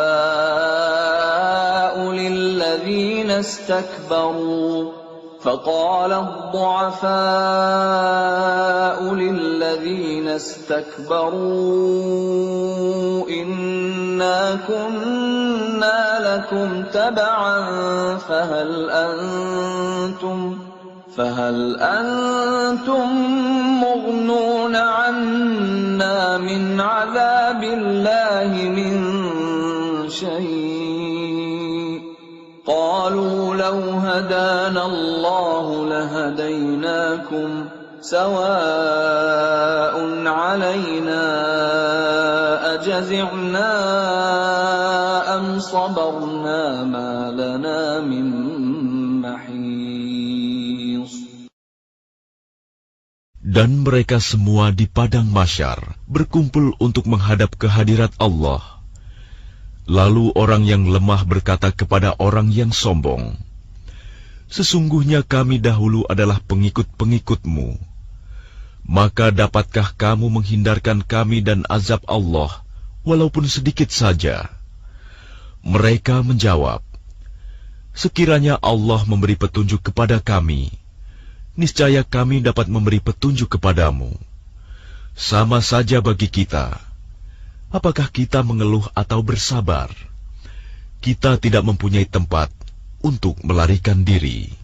لِلَّذِينَ استكبروا إنا كنا لكم تبعا فهل أنتم مغنون عنا من عذاب الله من شيء قالوا لو هدانا الله لهديناكم سواء علينا أجزعنا أم صبرنا ما لنا من محيص. Dan mereka semua di padang mahsyar berkumpul untuk menghadap kehadirat Allah. Lalu orang yang lemah berkata kepada orang yang sombong, "Sesungguhnya kami dahulu adalah pengikut-pengikutmu. Maka dapatkah kamu menghindarkan kami dan azab Allah, walaupun sedikit saja?" Mereka menjawab, "Sekiranya Allah memberi petunjuk kepada kami, niscaya kami dapat memberi petunjuk kepadamu. Sama saja bagi kita. Apakah kita mengeluh atau bersabar? Kita tidak mempunyai tempat untuk melarikan diri."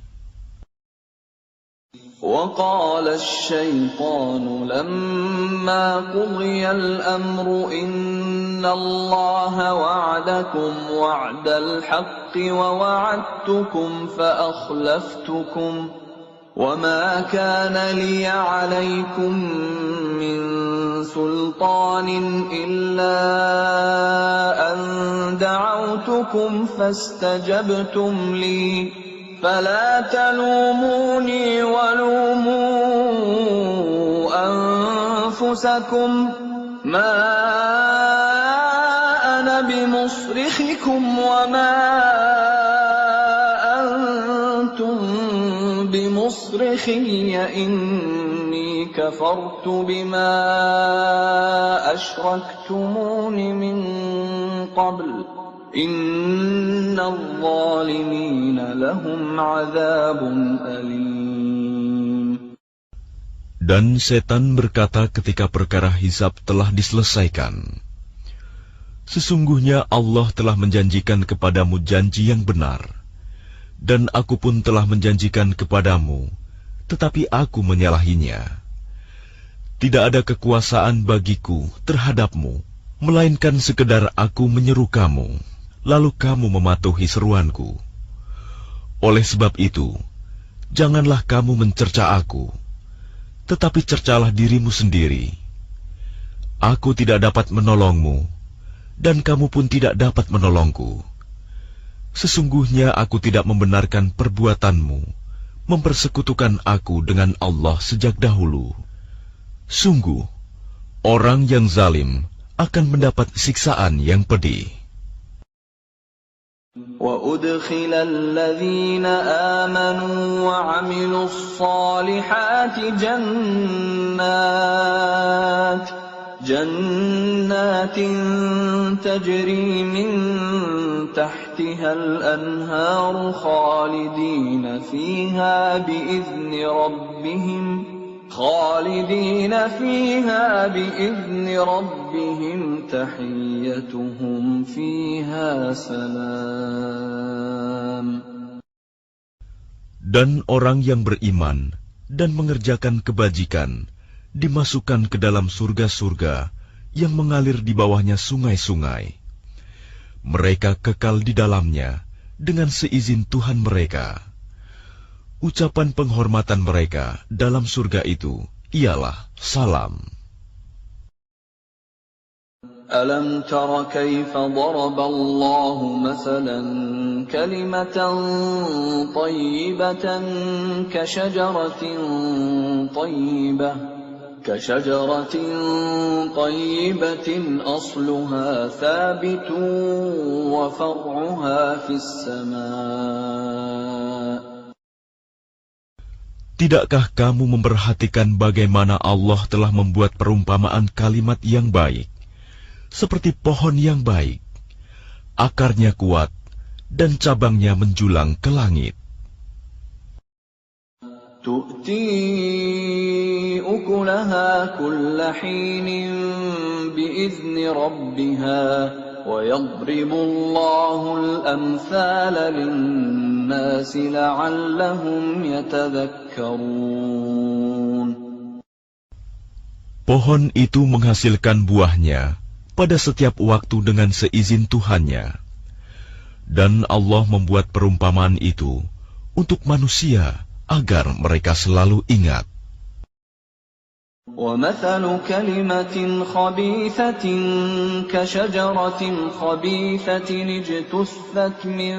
وقال الشيطان لما قضي الأمر إن الله وعدكم وعد الحق ووعدتكم فأخلفتكم وما كان لي عليكم من سلطان إلا أن دعوتكم فاستجبتم لي فلا تلوموني ولوموا أنفسكم ما أنا بمصرخكم وما أنتم بمصرخي إني كفرت بما أشركتمون من قبل إن الظالمين لهم عذاب أليم. Dan setan berkata ketika perkara hisab telah diselesaikan, sesungguhnya Allah telah menjanjikan kepadamu janji yang benar, dan aku pun telah menjanjikan kepadamu, tetapi aku menyalahinya. Tidak ada kekuasaan bagiku terhadapmu, melainkan sekedar aku menyeru kamu, lalu kamu mematuhi seruanku. Oleh sebab itu, janganlah kamu mencerca aku, tetapi cercalah dirimu sendiri. Aku tidak dapat menolongmu, dan kamu pun tidak dapat menolongku. Sesungguhnya aku tidak membenarkan perbuatanmu, mempersekutukan aku dengan Allah sejak dahulu. Sungguh, orang yang zalim akan mendapat siksaan yang pedih. وَأُدْخِلَ الَّذِينَ آمَنُوا وَعَمِلُوا الصَّالِحَاتِ جَنَّاتٍ تَجْرِي مِن تَحْتِهَا الْأَنْهَارُ خَالِدِينَ فِيهَا بِإِذْنِ رَبِّهِمْ تَحِيَّتُهُمْ فِيهَا سَلَامٌ. Dan orang yang beriman dan mengerjakan kebajikan dimasukkan ke dalam surga-surga yang mengalir di bawahnya sungai-sungai. Mereka kekal di dalamnya dengan seizin Tuhan mereka. Ucapan penghormatan mereka dalam surga itu ialah salam. أَلَمْ تَرَ كَيْفَ ضَرَبَ اللَّهُ مَثَلًا كَلِمَةً طَيِّبَةً كَشَجَرَةٍ طَيِّبَةٍ أَصْلُهَا ثَابِتٌ وَفَرْعُهَا فِي السَّمَاءِ. Tidakkah kamu memperhatikan bagaimana Allah telah membuat perumpamaan kalimat yang baik, seperti pohon yang baik, akarnya kuat, dan cabangnya menjulang ke langit. تُؤْتِي أُكُلَهَا كُلَّ حِينٍ بِإِذْنِ رَبِّهَا وَيَضْرِبُ اللَّهُ الْأَمْثَالَ لِلنَّاسِ لَعَلَّهُمْ يَتَذَكَّرُونَ. Pohon itu menghasilkan buahnya pada setiap waktu dengan seizin Tuhannya. Dan Allah membuat perumpamaan itu untuk manusia agar mereka selalu ingat. وَمَثَلُ كَلِمَةٍ خَبِيثَةٍ كَشَجَرَةٍ خَبِيثَةٍ اجْتُثَّتْ مِنْ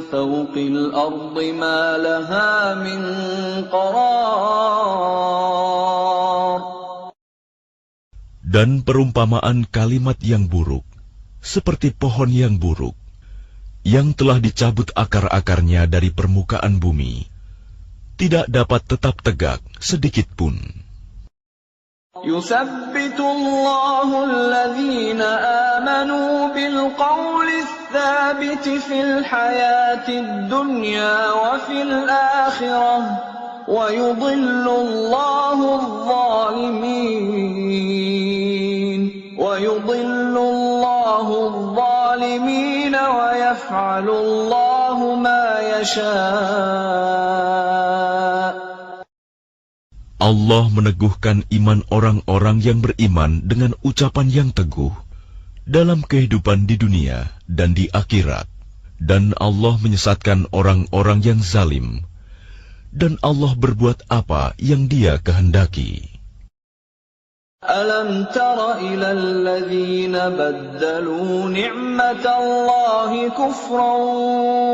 فَوْقِ الْأَرْضِ مَا لَهَا مِنْ قَرَارٍ. Dan perumpamaan kalimat yang buruk, seperti pohon yang buruk, yang telah dicabut akar-akarnya dari permukaan bumi, tidak dapat tetap tegak sedikit pun. يُثَبِّتُ اللَّهُ الَّذِينَ آمَنُوا بِالْقَوْلِ الثَّابِتِ فِي الْحَيَاةِ الدُّنْيَا وَفِي الْآخِرَةِ وَيُضِلُّ اللَّهُ الظَّالِمِينَ وَيَفْعَلُ اللَّهُ مَا يَشَاءُ. Allah meneguhkan iman orang-orang yang beriman dengan ucapan yang teguh dalam kehidupan di dunia dan di akhirat. Dan Allah menyesatkan orang-orang yang zalim. Dan Allah berbuat apa yang Dia kehendaki. Alam tara ila alladhina baddalu ni'matallahi kufran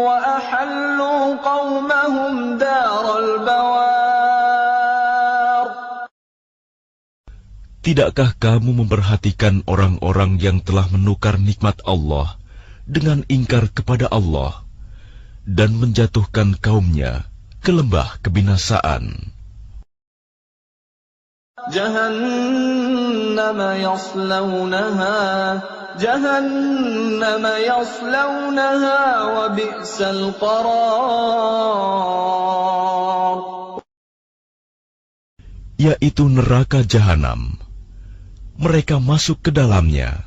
wa ahallu qawmahum daral bawar. Tidakkah kamu memperhatikan orang-orang yang telah menukar nikmat Allah dengan ingkar kepada Allah dan menjatuhkan kaumnya ke lembah kebinasaan? Jahannam yaslawnaha wa bi'sal qarar. Yaitu neraka Jahanam. Mereka masuk ke dalamnya,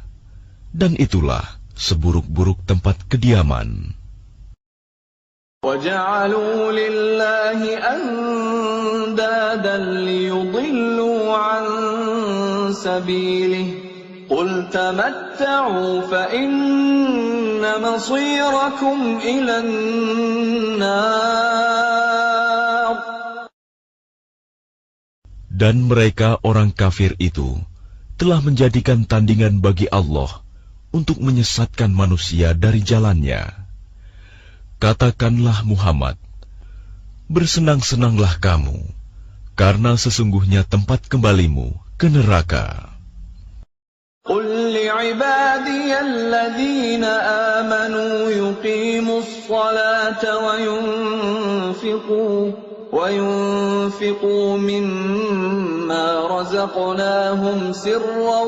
dan itulah seburuk-buruk tempat kediaman. وَجَعَلُوا لِلَّهِ أَنْدَادًا لِيُضِلُّوا عَنْ سَبِيلِهِ قُلْ تَمَتَّعُوا فَإِنَّ مَصِيرَكُمْ إِلَى النَّارِ. Dan mereka orang kafir itu telah menjadikan tandingan bagi Allah untuk menyesatkan manusia dari jalannya. Katakanlah Muhammad, bersenang-senanglah kamu, karena sesungguhnya tempat kembalimu ke neraka. قُلْ لِعِبَادِيَ الَّذِينَ آمَنُوا يُقِيمُوا الصَّلَاةَ وينفقوا مما رزقناهم سرا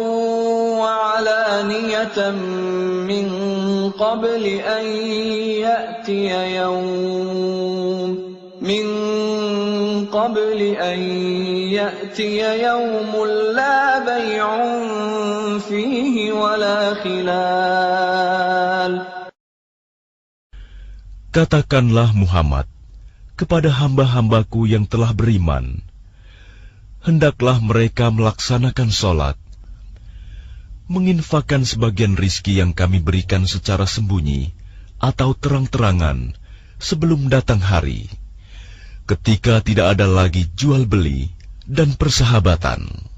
وعلانية من قبل أن يأتي يوم لا بيع فيه ولا خلال. Katakanlah Muhammad kepada hamba-hambaku yang telah beriman, hendaklah mereka melaksanakan sholat, menginfakkan sebagian rizki yang kami berikan secara sembunyi atau terang-terangan sebelum datang hari, ketika tidak ada lagi jual-beli dan persahabatan.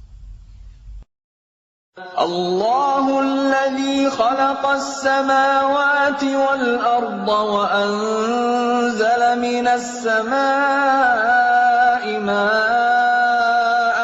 الله الذي خلق السماوات والأرض وأنزل من السماء ماء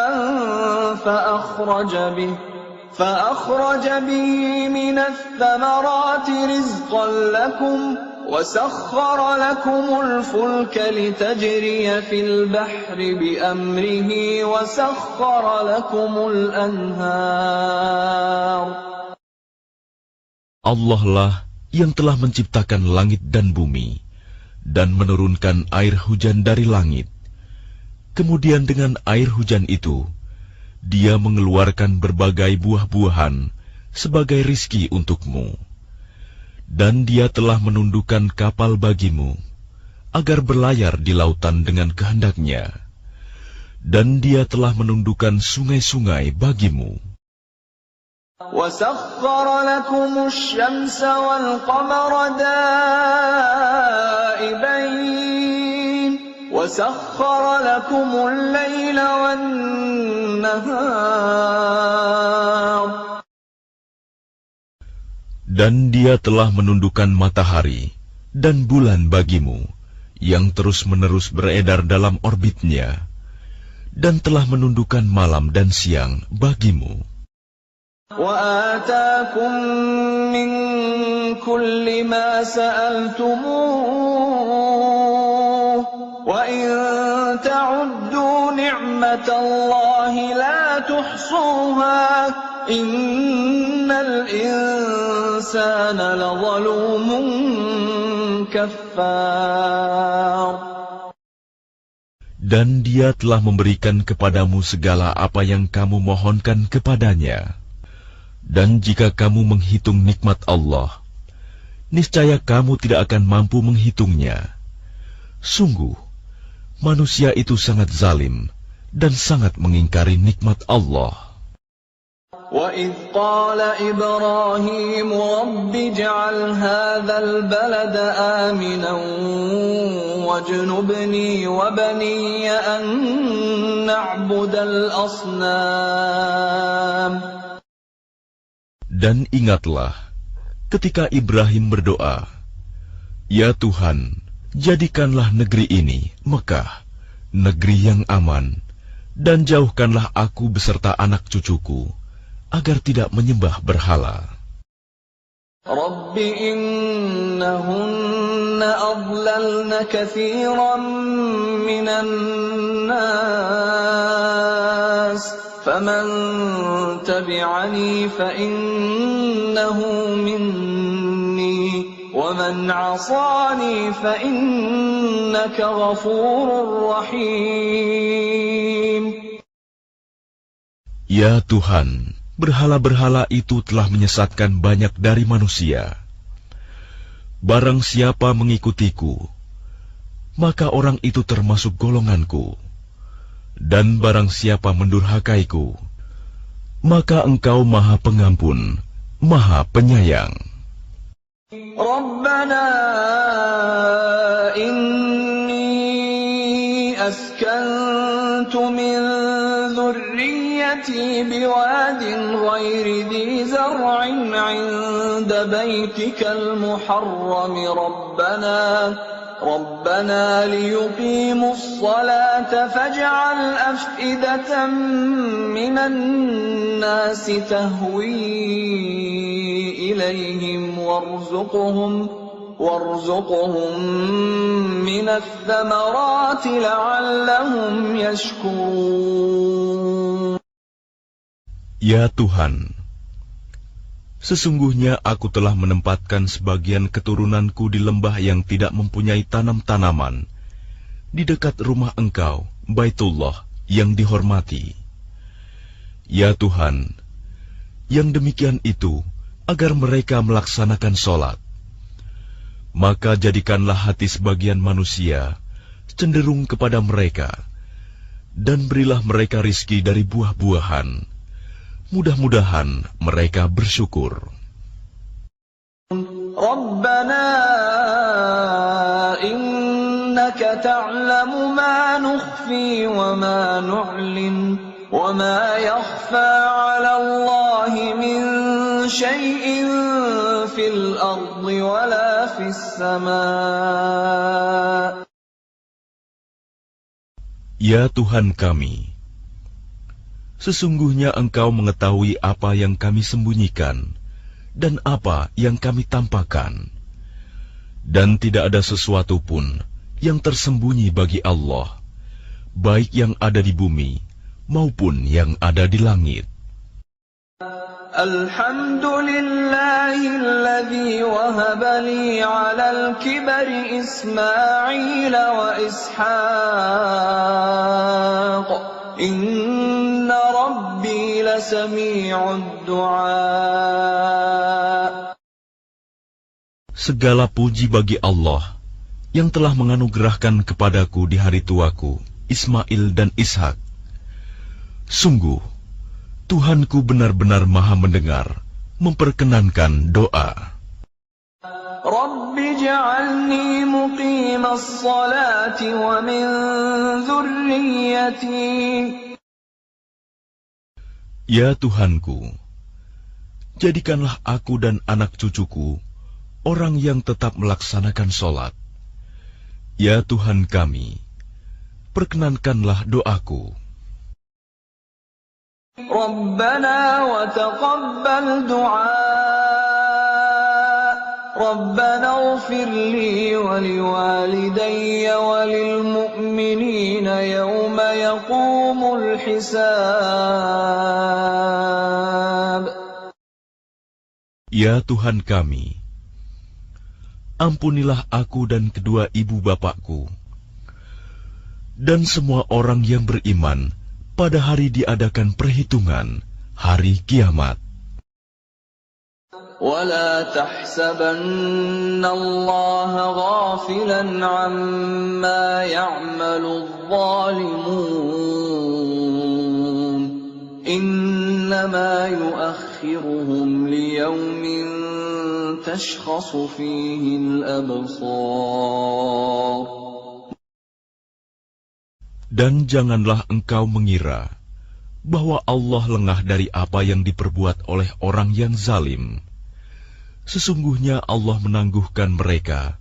فأخرج به من الثمرات رزقا لكم وسخر لكم الفلك لتجري في البحر بأمره وسخر لكم الأنهار. Allah lah yang telah menciptakan langit dan bumi dan menurunkan air hujan dari langit. Kemudian dengan air hujan itu, Dia mengeluarkan berbagai buah-buahan sebagai rizki untukmu. Dan Dia telah menundukkan kapal bagimu, agar berlayar di lautan dengan kehendaknya. Dan Dia telah menundukkan sungai-sungai bagimu. وَسَخَّرَ لَكُمُ الشَّمْسَ وَالْقَمَرَ دَائِبَيْنِ وَسَخَّرَ لَكُمُ اللَّيْلَ وَالنَّهَارَ. Dan Dia telah menundukkan matahari dan bulan bagimu, yang terus-menerus beredar dalam orbitnya, dan telah menundukkan malam dan siang bagimu. وَآتَاكُم مِّن كُلِّ مَا سَأَلْتُمُوهُ وَإِن تَعُدُّوا نِعْمَةَ اللَّهِ لَا تُحْصُوهَا إِنَّ الْإِنسَانَ لَظَلُومٌ كَفَّارٌ. Dan Dia telah memberikan kepadamu segala apa yang kamu mohonkan kepadanya. Dan jika kamu menghitung nikmat Allah, niscaya kamu tidak akan mampu menghitungnya. Sungguh, manusia itu sangat zalim dan sangat mengingkari nikmat Allah. وَإِذْ قَالَ إِبْرَاهِيمُ رَبِّ اجْعَلْ هَذَا الْبَلَدَ آمِنًا وَاجْنُبْنِي وَبَنِيَّ أَن نَّعْبُدَ الْأَصْنَامَ. Dan ingatlah ketika Ibrahim berdoa, "Ya Tuhan, jadikanlah negeri ini, Mekah, negeri yang aman, dan jauhkanlah aku beserta anak cucuku, agar tidak menyembah berhala." رَبِّ إِنَّهُنَّ أَضْلَلْنَ كَثِيرًا مِّنَ النَّاسِ فَمَن تَبِعَنِي فَإِنَّهُ مِنِّي وَمَنْ عَصَانِي فَإِنَّكَ غَفُورٌ رَّحِيمٌ. Ya Tuhan, berhala-berhala itu telah menyesatkan banyak dari manusia. Barang siapa mengikutiku, maka orang itu termasuk golonganku. Dan barang siapa mendurhakaiku, maka Engkau Maha Pengampun, Maha Penyayang. Rabbana inni askantu min dhurriyyati biwadin ghairi dhi zar'in 'inda baytikal muharram ربنا ليقيموا الصلاة فاجعل أفئدة من الناس تهوي إليهم وارزقهم من الثمرات لعلهم يشكرون. Ya Tuhan, sesungguhnya aku telah menempatkan sebagian keturunanku di lembah yang tidak mempunyai tanam-tanaman, di dekat rumah Engkau, Baitullah, yang dihormati. Ya Tuhan, yang demikian itu agar mereka melaksanakan sholat. Maka jadikanlah hati sebagian manusia cenderung kepada mereka, dan berilah mereka rizki dari buah-buahan. Mudah-mudahan mereka bersyukur. Rabbana innaka ta'lamu ma nukhfi wa ma nu'lin wa ma yakhfa 'ala Allahi min shay'in fil ardi wa la fis sama'. Ya Tuhan kami, sesungguhnya Engkau mengetahui apa yang kami sembunyikan dan apa yang kami tampakkan. Dan tidak ada sesuatu pun yang tersembunyi bagi Allah, baik yang ada di bumi maupun yang ada di langit. Alhamdulillahilladzi wahaba li 'alal kibari Ismail wa Ishaq. Inna Rabbi lasami'ud du'a. Segala puji bagi Allah yang telah menganugerahkan kepadaku di hari tuaku Ismail dan Ishak. Sungguh, Tuhanku benar-benar Maha mendengar, memperkenankan doa. Rabbi ja'alni muqimas salati wa min dhurriyyati. Ya Tuhanku, jadikanlah aku dan anak cucuku orang yang tetap melaksanakan sholat. Ya Tuhan kami, perkenankanlah doaku. Rabbana wa taqabbal du'a. Rabbana ighfir li wa liwalidayya wa lil mu'minina yawma yaqumul hisab. Ya Tuhan kami, ampunilah aku dan kedua ibu bapakku, dan semua orang yang beriman pada hari diadakan perhitungan, hari kiamat. وَلَا تَحْسَبَنَّ اللَّهَ غَافِلًا عَمَّا يَعْمَلُ الظَّالِمُونَ إنما يؤخرهم ليوم تشخص فيه الأبصار. Dan janganlah engkau mengira bahwa Allah lengah dari apa yang diperbuat oleh orang yang zalim. Sesungguhnya Allah menangguhkan mereka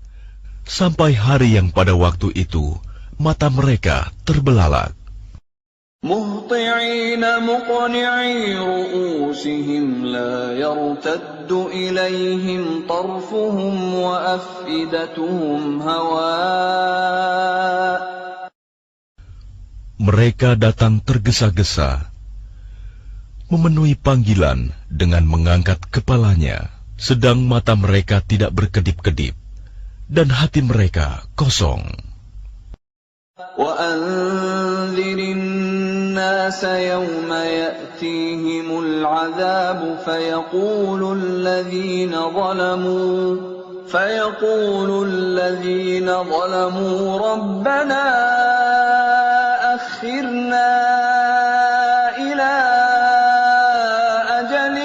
sampai hari yang pada waktu itu mata mereka terbelalak. مهطعين مقنعي رؤوسهم لا يرتد إليهم طرفهم وأفئدتهم هواء. Mereka datang tergesa-gesa, memenuhi panggilan dengan mengangkat kepalanya, sedang mata mereka tidak berkedip-kedip, dan hati mereka kosong. وأنذر الناس يوم يأتيهم العذاب فيقول الذين ظلموا ربنا أخرنا إلى أجل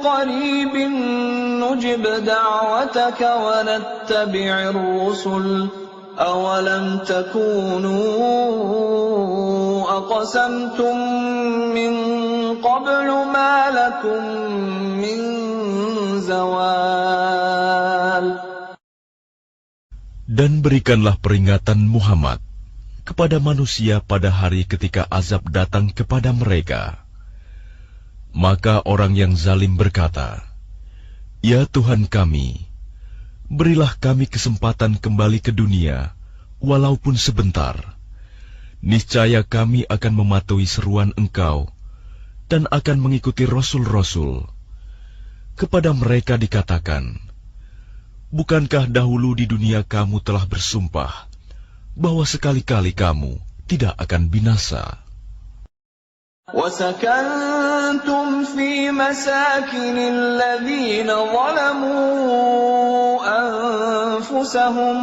قريب نجب دعوتك ونتبع الرسل أولم تكونوا أقسمتم من قبل ما لكم من زوال. Dan berikanlah peringatan Muhammad kepada manusia pada hari ketika azab datang kepada mereka. Maka orang yang zalim berkata, "Ya Tuhan kami, berilah kami kesempatan kembali ke dunia, walaupun sebentar. Niscaya kami akan mematuhi seruan Engkau dan akan mengikuti Rasul-Rasul." Kepada mereka dikatakan, "Bukankah dahulu di dunia kamu telah bersumpah bahwa sekali-kali kamu tidak akan binasa?" وَسَكَنْتُمْ فِي مَسَاكِنِ الَّذِينَ ظَلَمُوا أَنفُسَهُمْ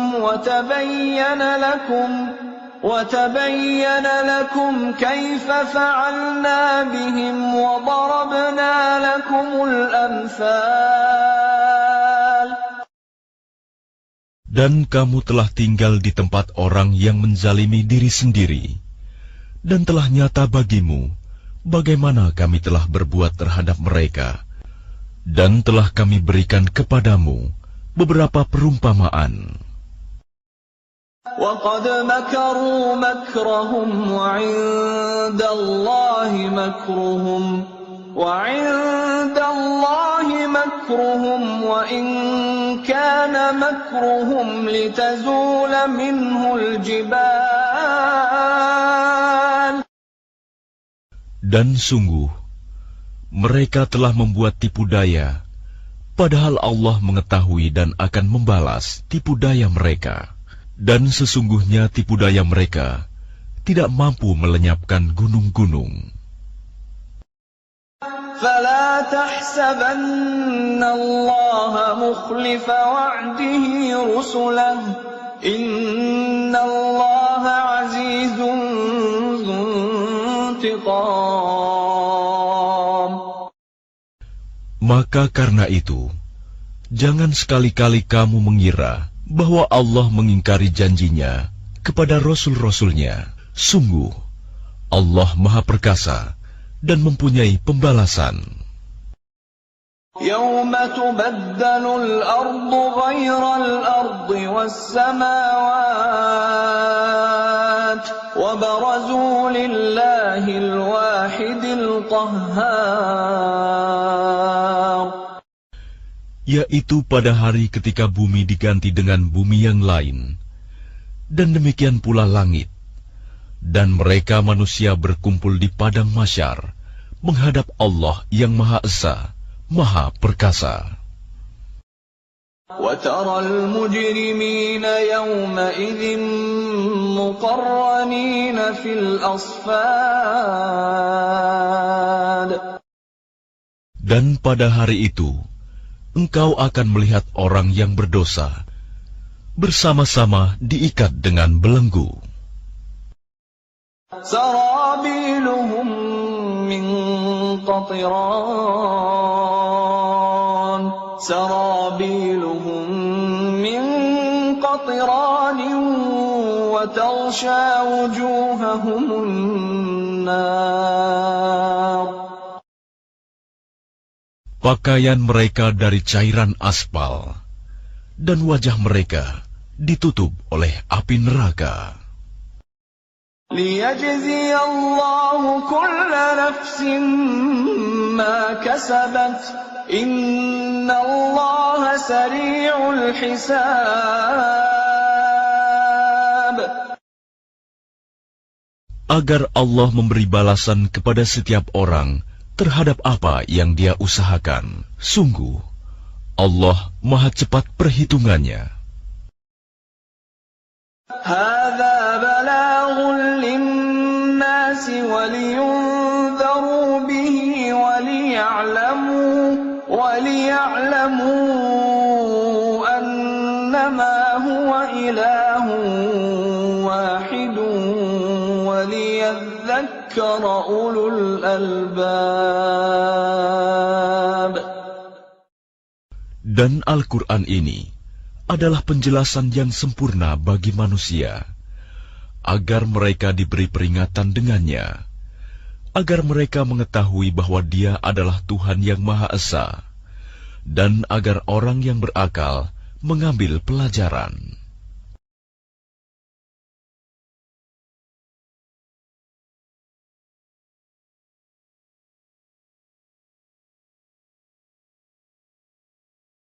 وَتَبَيَّنَ لَكُمْ كَيْفَ فَعَلْنَا بِهِمْ وَضَرَبْنَا لَكُمُ الْأَمْثَالَ. Dan kamu telah tinggal di tempat orang yang menzalimi diri sendiri, dan telah nyata bagimu bagaimana kami telah berbuat terhadap mereka, dan telah kami berikan kepadamu beberapa perumpamaan. وَقَدْ مَكَرُوا مَكْرَهُمْ وَعِندَ اللَّهِ مَكْرُهُمْ وَإِنْ كَانَ مَكْرُهُمْ لِتَزُولَ مِنْهُ الْجِبَالُ. Dan sungguh, mereka telah membuat tipu daya, padahal Allah mengetahui dan akan membalas tipu daya mereka. Dan sesungguhnya tipu daya mereka tidak mampu melenyapkan gunung-gunung. فَلَا تَحْسَبَنَّ اللَّهَ مُخْلِفَ وَعْدِهِ رُسُلَهُ إِنَّ اللَّهَ عَزِيزٌ ذُو انتِقَامٍ. Maka karena itu, jangan sekali-kali kamu mengira bahwa Allah mengingkari janjinya kepada Rasul-Rasulnya. Sungguh, Allah Maha Perkasa dan mempunyai pembalasan. يَوْمَ تُبَدَّلُ الْأَرْضُ غَيْرَ الْأَرْضِ وَالسَّمَاوَاتُ وَبَرَزُوا لِلَّهِ الْوَاحِدِ الْقَهَّارِ. Yaitu pada hari ketika bumi diganti dengan bumi yang lain, dan demikian pula langit, dan mereka manusia berkumpul di padang mahsyar menghadap Allah yang Maha Esa, Maha Perkasa. وَتَرَى الْمُجْرِمِينَ يَوْمَئِذٍ مُقَرَّنِينَ فِي الْأَصْفَادِ. Dan pada hari itu, engkau akan melihat orang yang berdosa bersama-sama diikat dengan belenggu. سرابيلهم من قطران وتغشى وجوههم النار. Pakaian mereka dari cairan aspal, dan wajah mereka ditutup oleh api neraka. ليجزي الله كل نفس ما كسبت إن الله سريع الحساب. Agar Allah memberi balasan kepada setiap orang terhadap apa yang dia usahakan. Sungguh, Allah Maha cepat perhitungannya. هذا بلاغ للناس ولينذروا به وليعلموا أنما هو إله واحد وليذكر أولو الألباب. Dan Al-Quran ini adalah penjelasan yang sempurna bagi manusia, agar mereka diberi peringatan dengannya, agar mereka mengetahui bahwa Dia adalah Tuhan yang Maha Esa, dan agar orang yang berakal mengambil pelajaran.